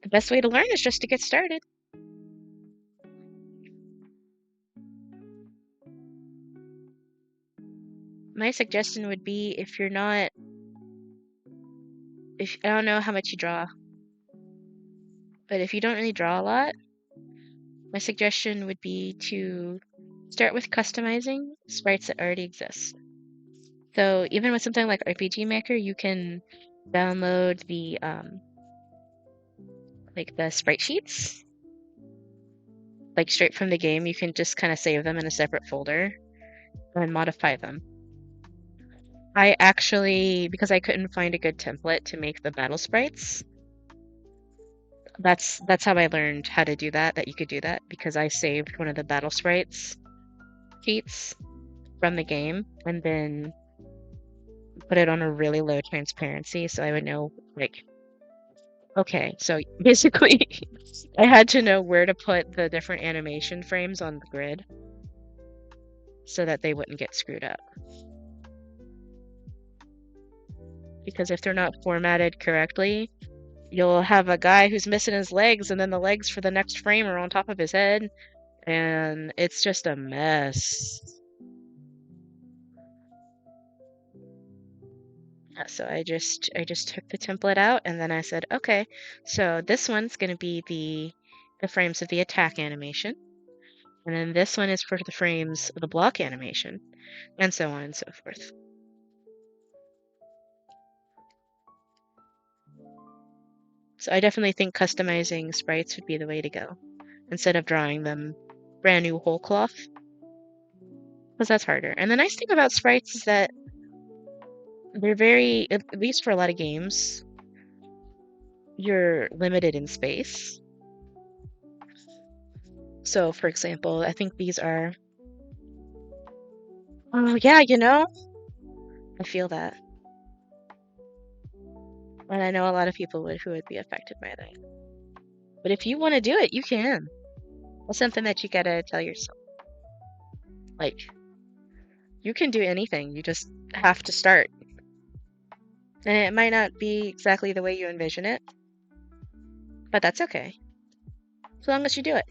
The best way to learn is just to get started. My suggestion would be, if you're not, if I don't know how much you draw, but if you don't really draw a lot, my suggestion would be to start with customizing sprites that already exist. So even with something like RPG Maker, you can download the like the sprite sheets, like straight from the game. You can just kind of save them in a separate folder and modify them. I actually, because I couldn't find a good template to make the battle sprites, that's how I learned how to do that, that you could do that, because I saved one of the battle sprites sheets from the game and then put it on a really low transparency so I would know, like, okay, so basically I had to know where to put the different animation frames on the grid so that they wouldn't get screwed up. Because if they're not formatted correctly, you'll have a guy who's missing his legs, and then the legs for the next frame are on top of his head, and it's just a mess. So I just took the template out, and then I said, okay, so this one's going to be the frames of the attack animation, and then this one is for the frames of the block animation, and so on and so forth. So I definitely think customizing sprites would be the way to go, instead of drawing them brand new whole cloth, because that's harder. And the nice thing about sprites is that they're very, at least for a lot of games, you're limited in space. So, for example, I think these are, oh yeah, I feel that. And I know a lot of people who would be affected by that. But if you want to do it, you can. That's something that you gotta tell yourself. Like, you can do anything, you just have to start. And it might not be exactly the way you envision it, but that's okay, as long as you do it.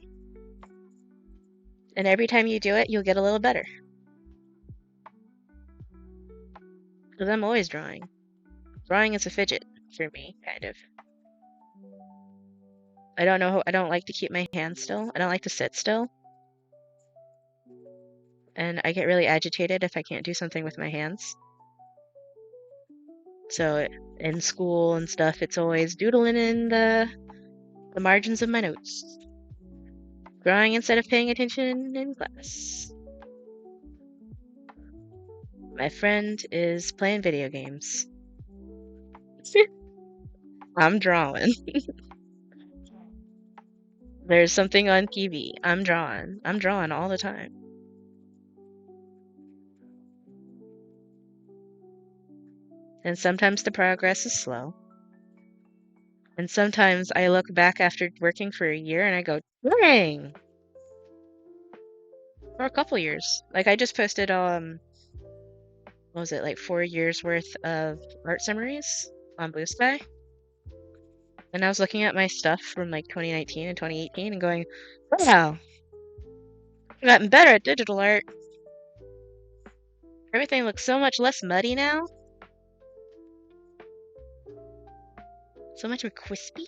And every time you do it, you'll get a little better. Because I'm always drawing. Drawing is a fidget for me, kind of. I don't know, I don't like to keep my hands still. I don't like to sit still. And I get really agitated if I can't do something with my hands. So in school and stuff, it's always doodling in the margins of my notes. Drawing instead of paying attention in class. My friend is playing video games. I'm drawing. There's something on TV. I'm drawing. I'm drawing all the time. And sometimes the progress is slow. And sometimes I look back after working for a year and I go, dang! Or a couple years. Like I just posted what was it, like 4 years worth of art summaries on Blue Sky. And I was looking at my stuff from like 2019 and 2018 and going, wow, I've gotten better at digital art. Everything looks so much less muddy now. So much more crispy.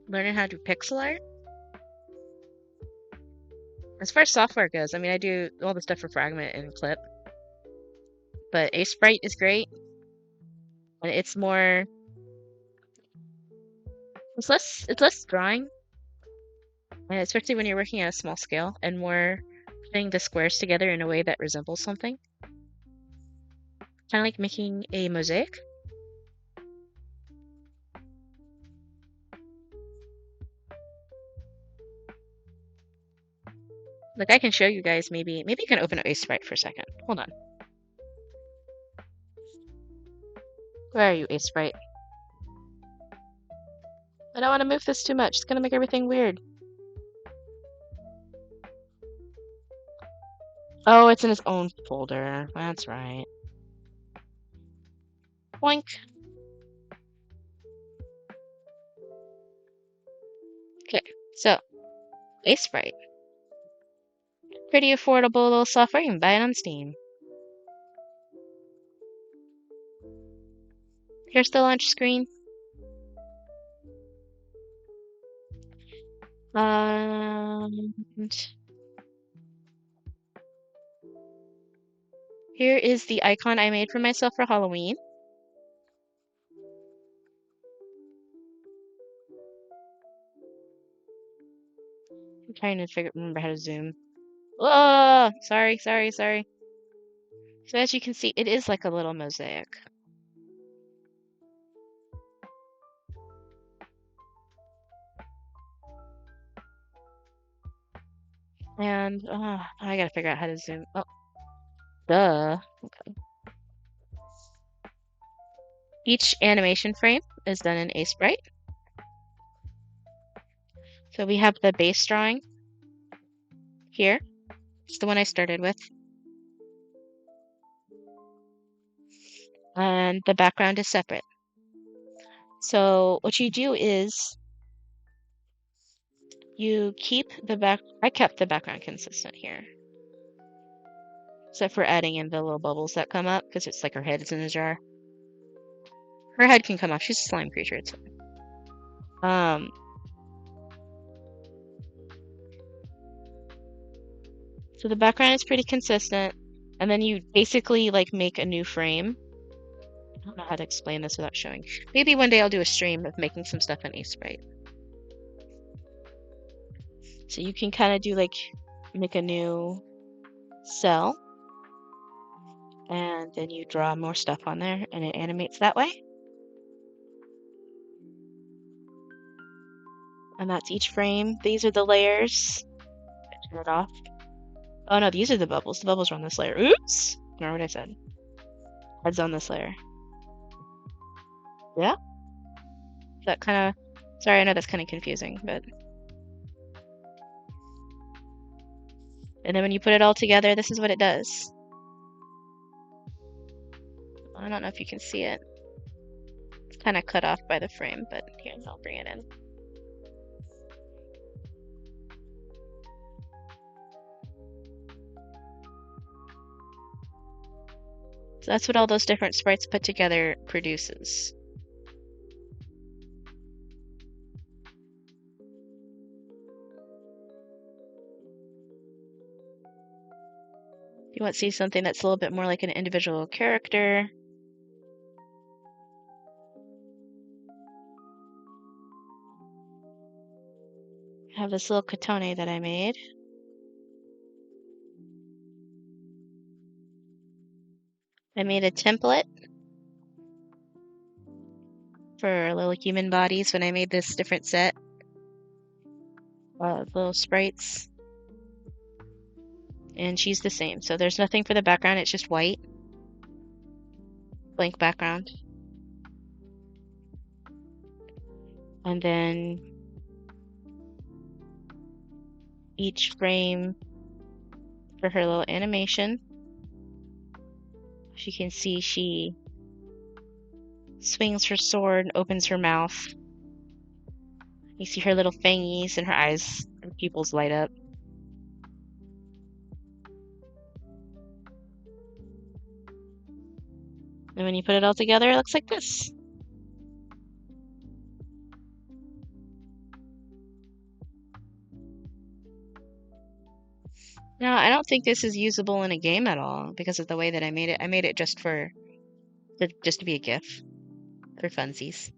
Learning how to do pixel art. As far as software goes, I mean, I do all the stuff for Fragment and Clip. But Sprite is great. And it's more... It's less drawing. And especially when you're working at a small scale and more putting the squares together in a way that resembles something. Kind of like making a mosaic. Like I can show you guys maybe you can open up Sprite for a second. Hold on. Where are you, Sprite? I don't want to move this too much. It's gonna make everything weird. Oh, it's in its own folder. That's right. Boink. Okay, so Sprite. Pretty affordable little software. You can buy it on Steam. Here's the launch screen. Here is the icon I made for myself for Halloween. I'm trying to remember how to zoom. Oh, sorry. So as you can see, it is like a little mosaic. And I gotta figure out how to zoom. Oh, duh. Okay. Each animation frame is done in Sprite. So we have the base drawing here. It's the one I started with. And the background is separate. So what you do is you keep I kept the background consistent here. Except for adding in the little bubbles that come up, because it's like her head is in a jar. Her head can come off. She's a slime creature. It's fine. So the background is pretty consistent, and then you basically like make a new frame. I don't know how to explain this without showing. Maybe one day I'll do a stream of making some stuff in Sprite. So you can kind of do like, make a new cell, and then you draw more stuff on there, and it animates that way. And that's each frame. These are the layers. Turn it off. Oh no, these are the bubbles. The bubbles are on this layer. Oops! Ignore what I said. Head's on this layer. Yeah? That kind of... Sorry, I know that's kind of confusing, but... And then when you put it all together, this is what it does. I don't know if you can see it. It's kind of cut off by the frame, but here, I'll bring it in. So that's what all those different sprites put together produces. If you want to see something that's a little bit more like an individual character, I have this little Katone that I made. I made a template for little human bodies when I made this different set of little sprites. And she's the same. So there's nothing for the background, it's just white. Blank background. And then each frame for her little animation. As you can see, she swings her sword and opens her mouth. You see her little fangies and her eyes and pupils light up. And when you put it all together, it looks like this. Now, I don't think this is usable in a game at all because of the way that I made it. I made it just to be a GIF for funsies.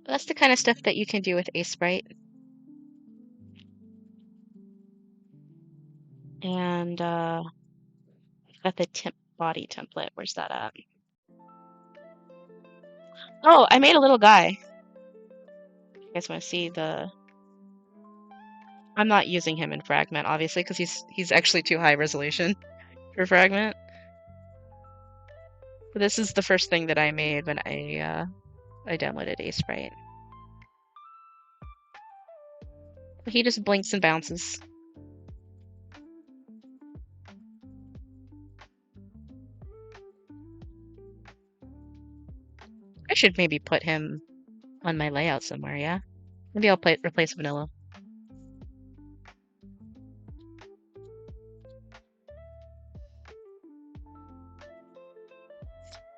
But that's the kind of stuff that you can do with a sprite. And I've got the body template. Where's that at? Oh, I made a little guy. You guys want to see the... I'm not using him in Fragment, obviously, because he's actually too high resolution for Fragment. But this is the first thing that I made when I downloaded Sprite. He just blinks and bounces. I should maybe put him on my layout somewhere, yeah? Maybe I'll replace Vanilla.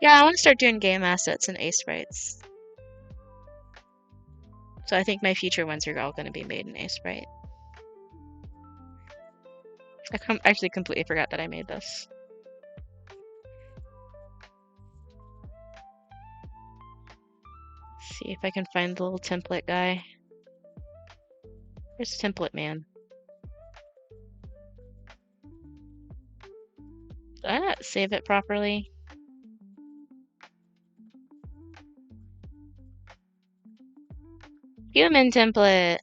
Yeah, I want to start doing game assets and sprites. So I think my future ones are all going to be made in Sprite. I actually completely forgot that I made this. Let's see if I can find the little template guy. Where's template man? Did I not save it properly? Human template.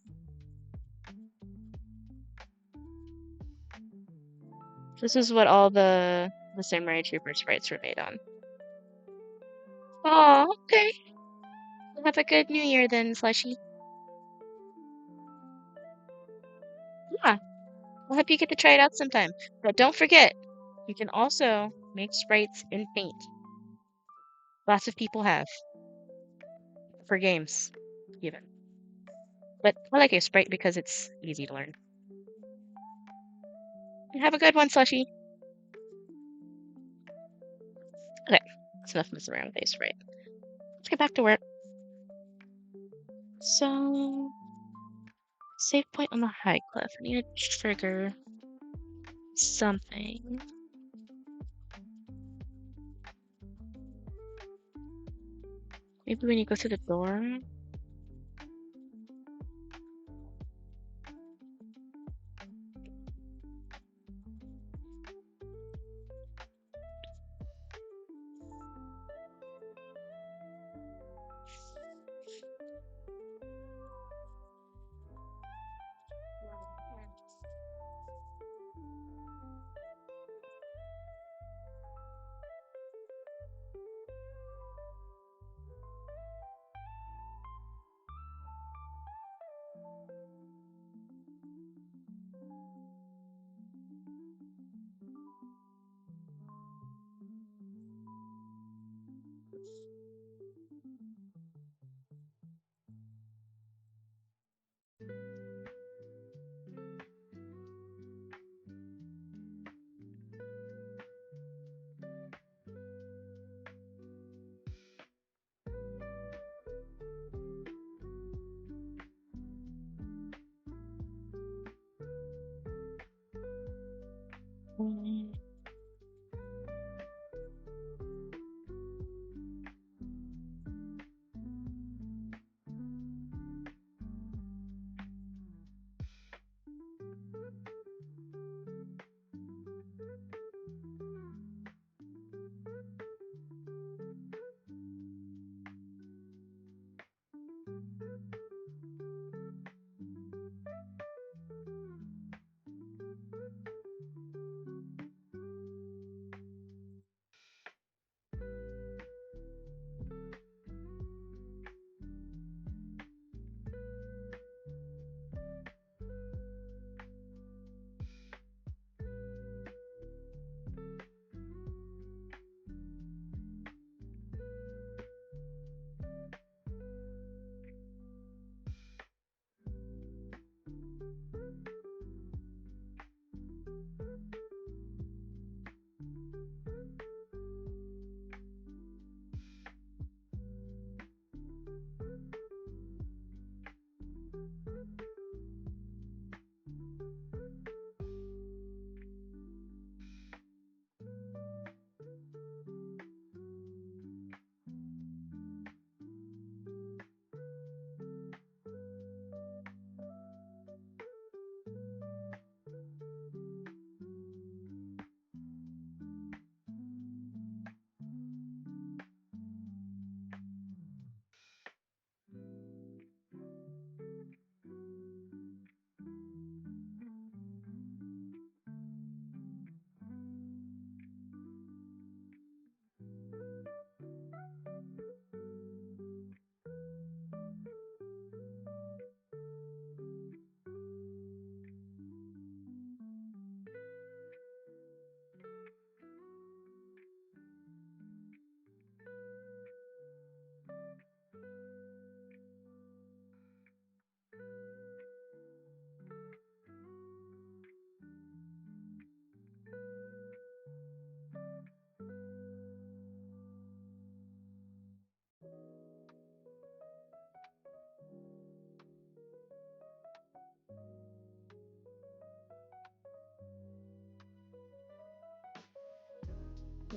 This is what all the Samurai Trooper sprites were made on. Oh, okay. Have a good New Year then, Slushy. Yeah, I hope you get to try it out sometime. But don't forget, you can also make sprites in Paint. Lots of people have. For games, even. But I like a sprite because it's easy to learn. Have a good one, Slushy. Okay, that's enough messing around with a sprite. Let's get back to work. So, save point on the high cliff. I need to trigger something. Maybe when you go through the door.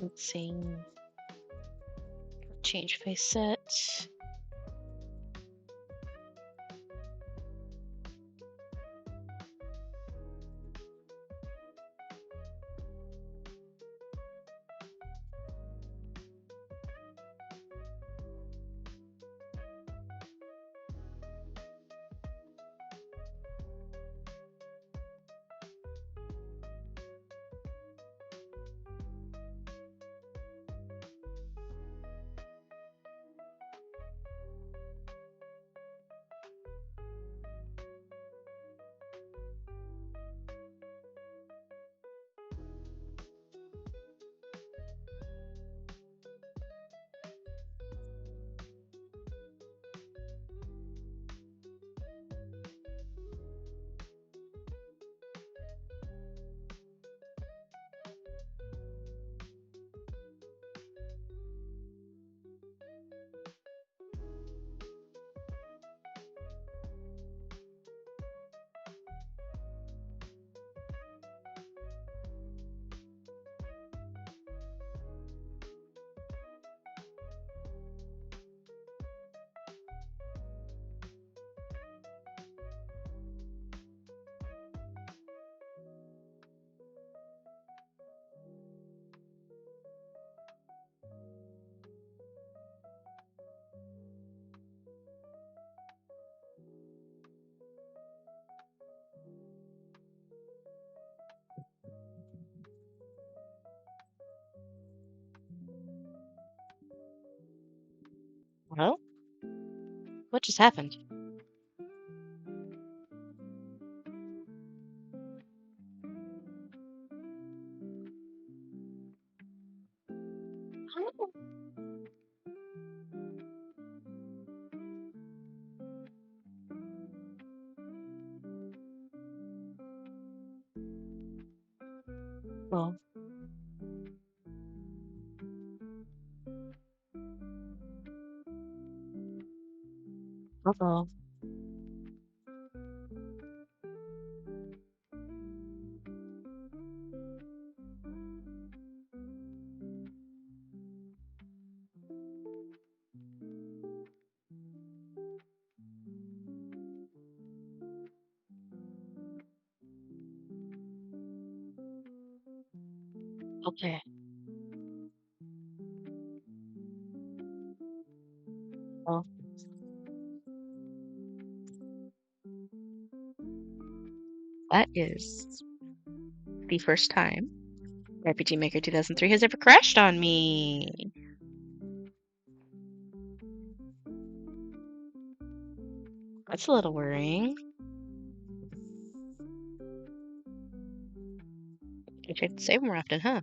Let's see. Change face set. Well, what just happened? Oh, well, uh-oh. Okay. Well, that is the first time RPG Maker 2003 has ever crashed on me. That's a little worrying. You should save more often, huh?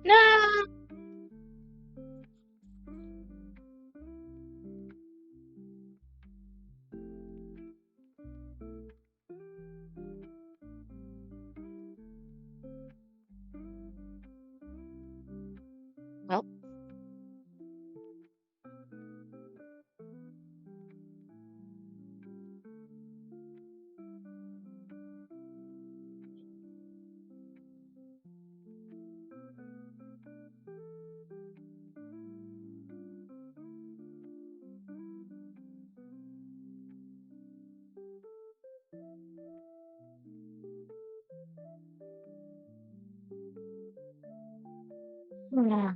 No. Well, yeah.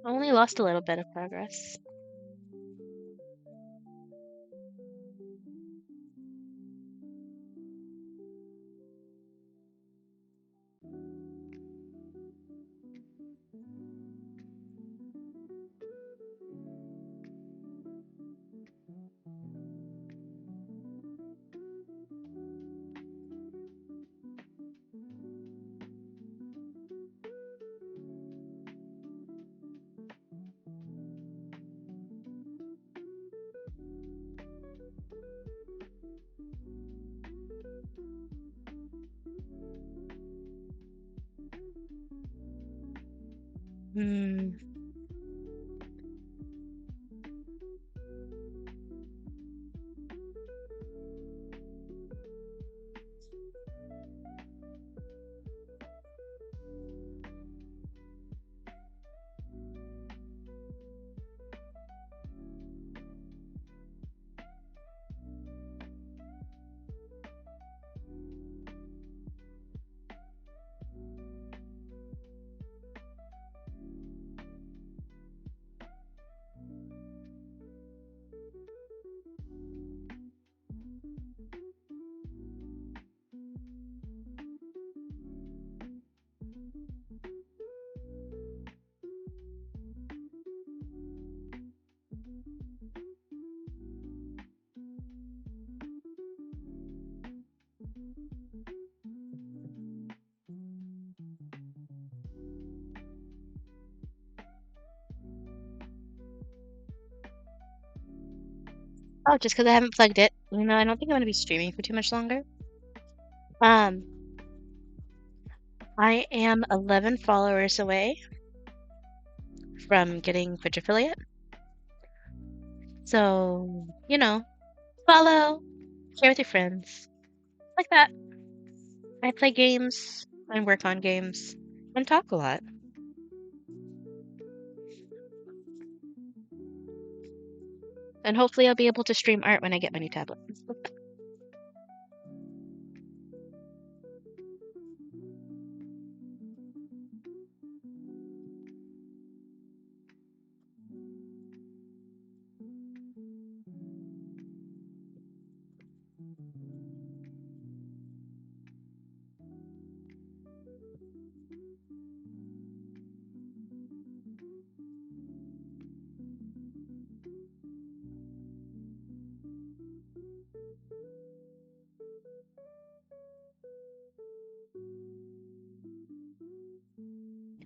Only lost a little bit of progress. Hmm. Oh, just because I haven't plugged it. I don't think I'm gonna be streaming for too much longer. Um, I am 11 followers away from getting Twitch affiliate. So, follow, share with your friends. Like that. I play games, I work on games, and talk a lot. And hopefully I'll be able to stream art when I get my new tablet.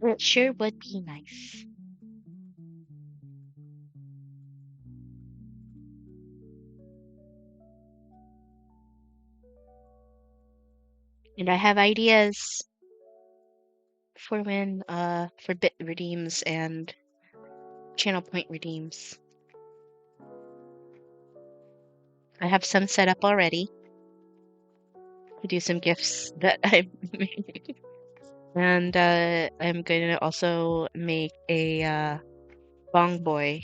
It sure would be nice. And I have ideas for bit redeems and channel point redeems. I have some set up already to do some gifts that I made. And I'm going to also make a Bong Boy,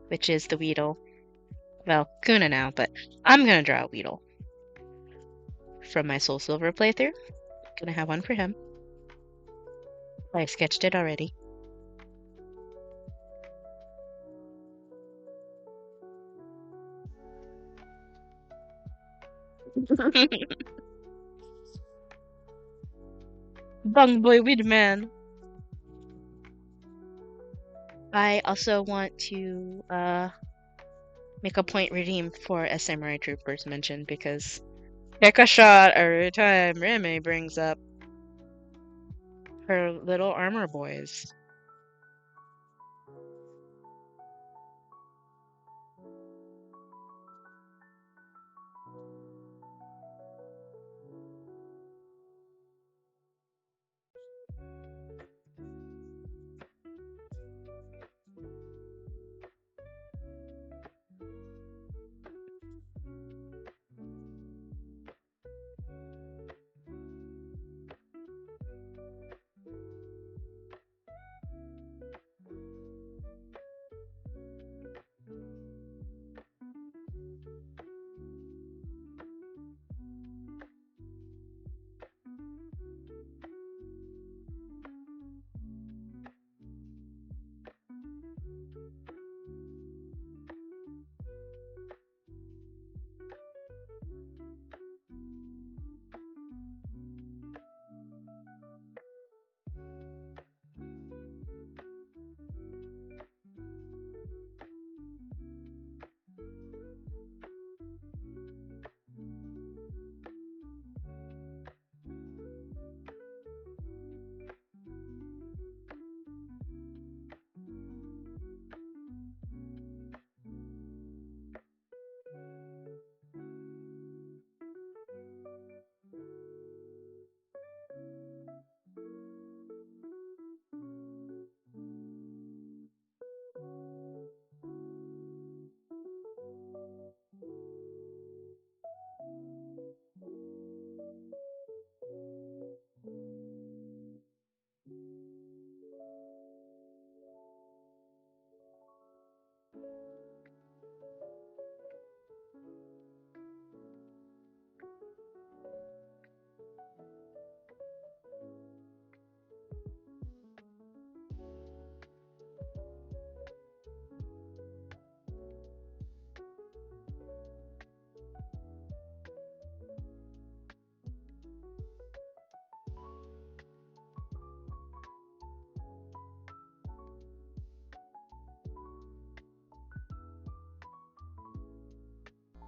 which is the Weedle. Well, Kuna now, but I'm gonna draw a Weedle from my Soul Silver playthrough. Gonna have one for him. I sketched it already. Bong Boy Weed Man. I also want to make a point redeem for a Samurai Troopers mention because take a shot every time Remy brings up her little armor boys.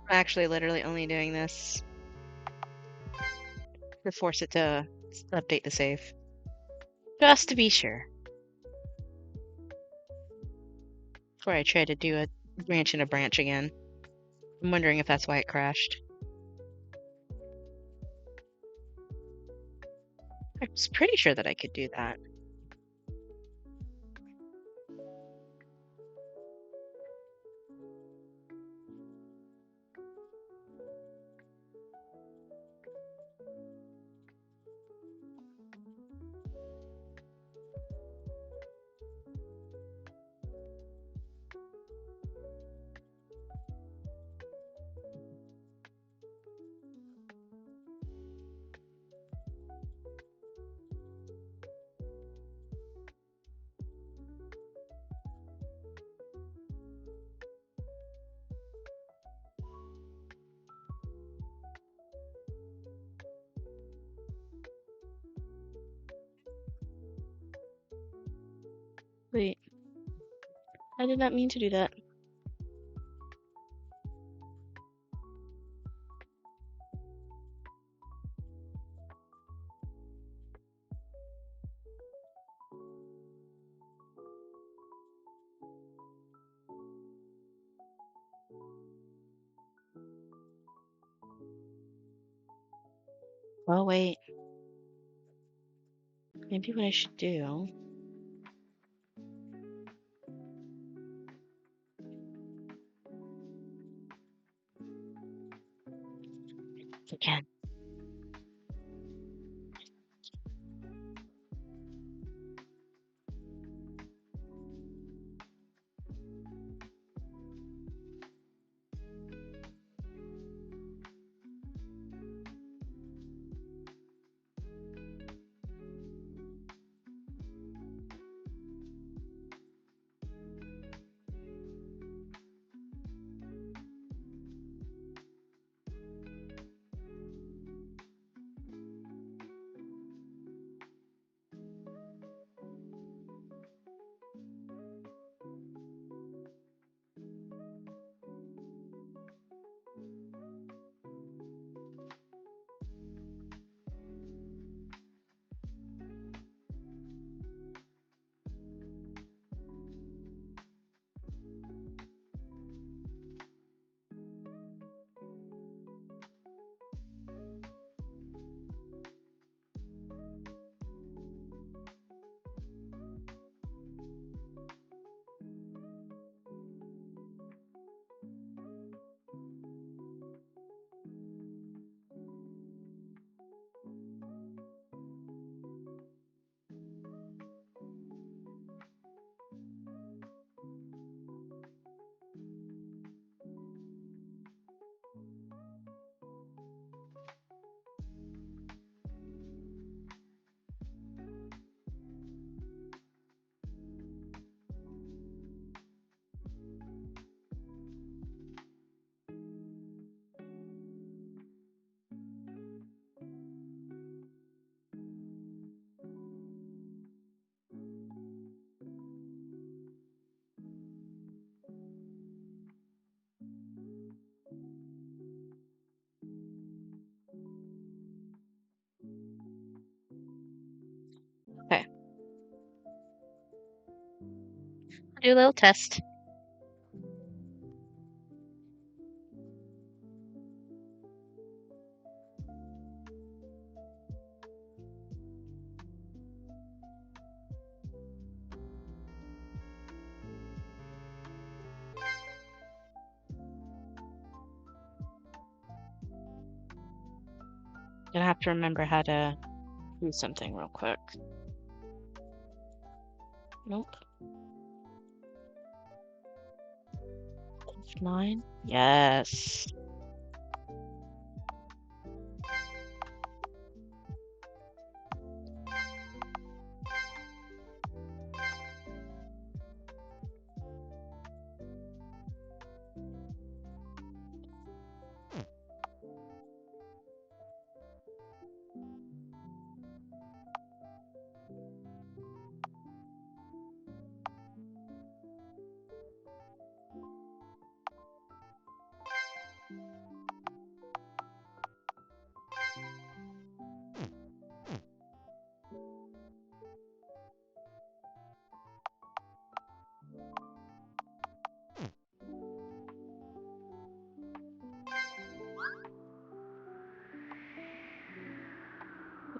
I'm actually literally only doing this to force it to update the save. Just to be sure. Before I try to do a branch in a branch again. I'm wondering if that's why it crashed. I was pretty sure that I could do that. Wait. I did not mean to do that. Oh, wait. Maybe what I should do... Again. Okay. I'll do a little test. Gonna have to remember how to do something real quick. Nope. F9? Yes.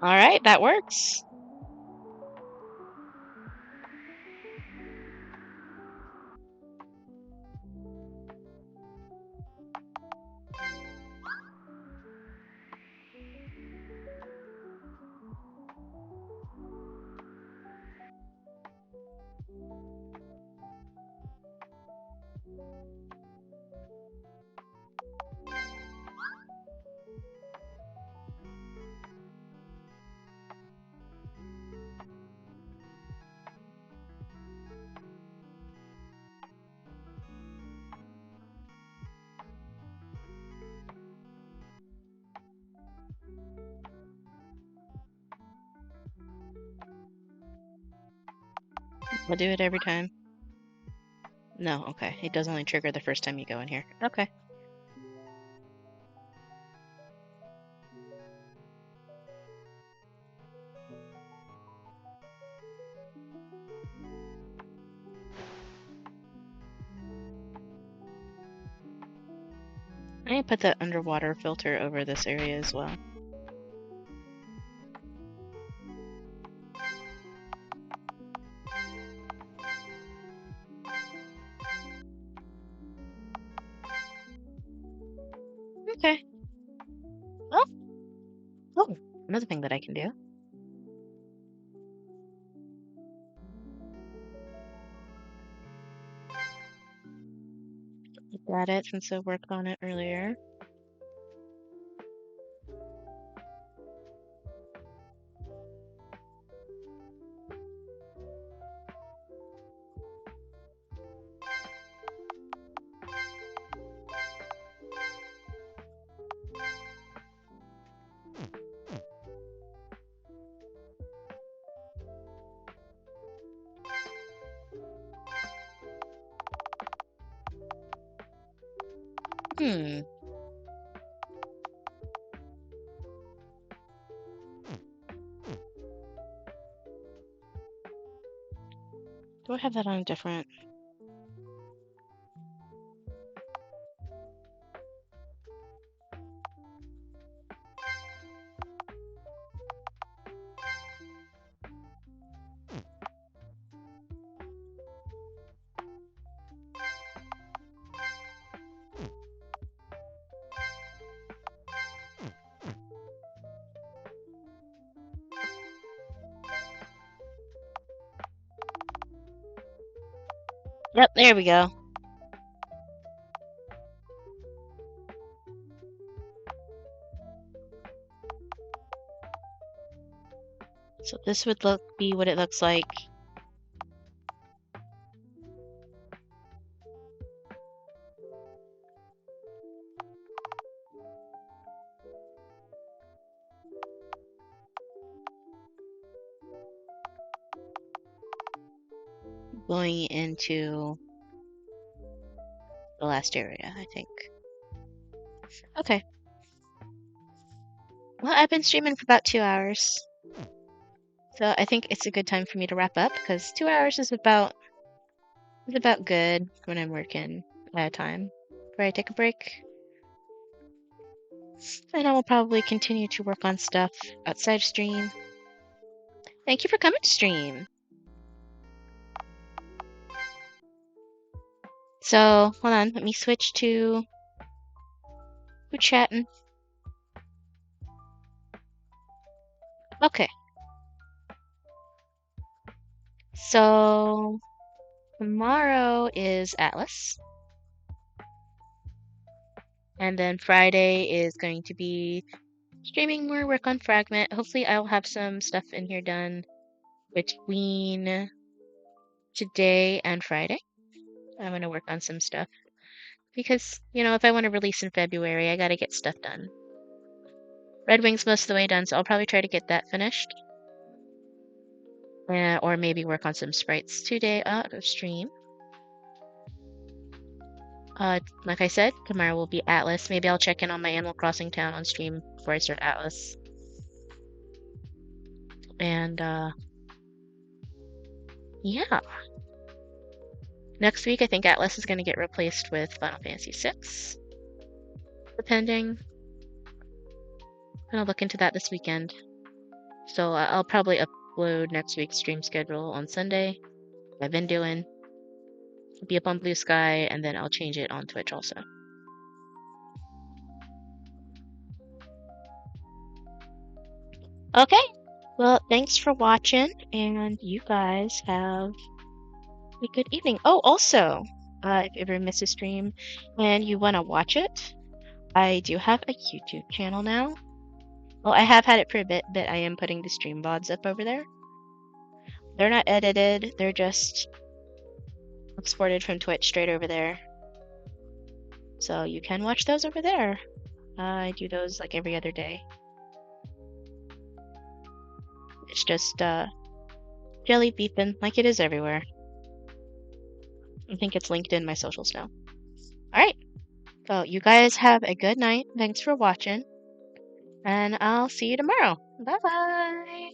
Alright, that works. I'll do it every time. No, okay. It does only trigger the first time you go in here. Okay. I need to put that underwater filter over this area as well. Okay. Oh, another thing that I can do. Look at it since I worked on it earlier. Do I have that on a different? Yep, there we go. So this would be what it looks like. Going into the last area, I think. Okay. Well, I've been streaming for about 2 hours. So I think it's a good time for me to wrap up because 2 hours is about good when I'm working at a time. Before I take a break. And I will probably continue to work on stuff outside of stream. Thank you for coming to stream. So, hold on, let me switch to who chatting. Okay. So, tomorrow is Atlas. And then Friday is going to be streaming more work on Fragment. Hopefully I'll have some stuff in here done between today and Friday. I'm going to work on some stuff. Because, if I want to release in February, I got to get stuff done. Red Wing's most of the way done, so I'll probably try to get that finished. Or maybe work on some sprites today out of stream. Like I said, tomorrow will be Atlas. Maybe I'll check in on my Animal Crossing town on stream before I start Atlas. And, yeah. Next week, I think Atlas is going to get replaced with Final Fantasy VI. Depending. I'm going to look into that this weekend. So I'll probably upload next week's stream schedule on Sunday. I've been doing. It'll be up on Blue Sky, and then I'll change it on Twitch also. Okay. Well, thanks for watching, and you guys have a good evening. Oh, also, if you ever miss a stream and you want to watch it, I do have a YouTube channel now. Well, I have had it for a bit, but I am putting the stream VODs up over there. They're not edited, they're just exported from Twitch straight over there. So you can watch those over there. I do those like every other day. It's just jelly beeping like it is everywhere. I think it's linked in my socials now. Alright, so you guys have a good night. Thanks for watching. And I'll see you tomorrow. Bye bye.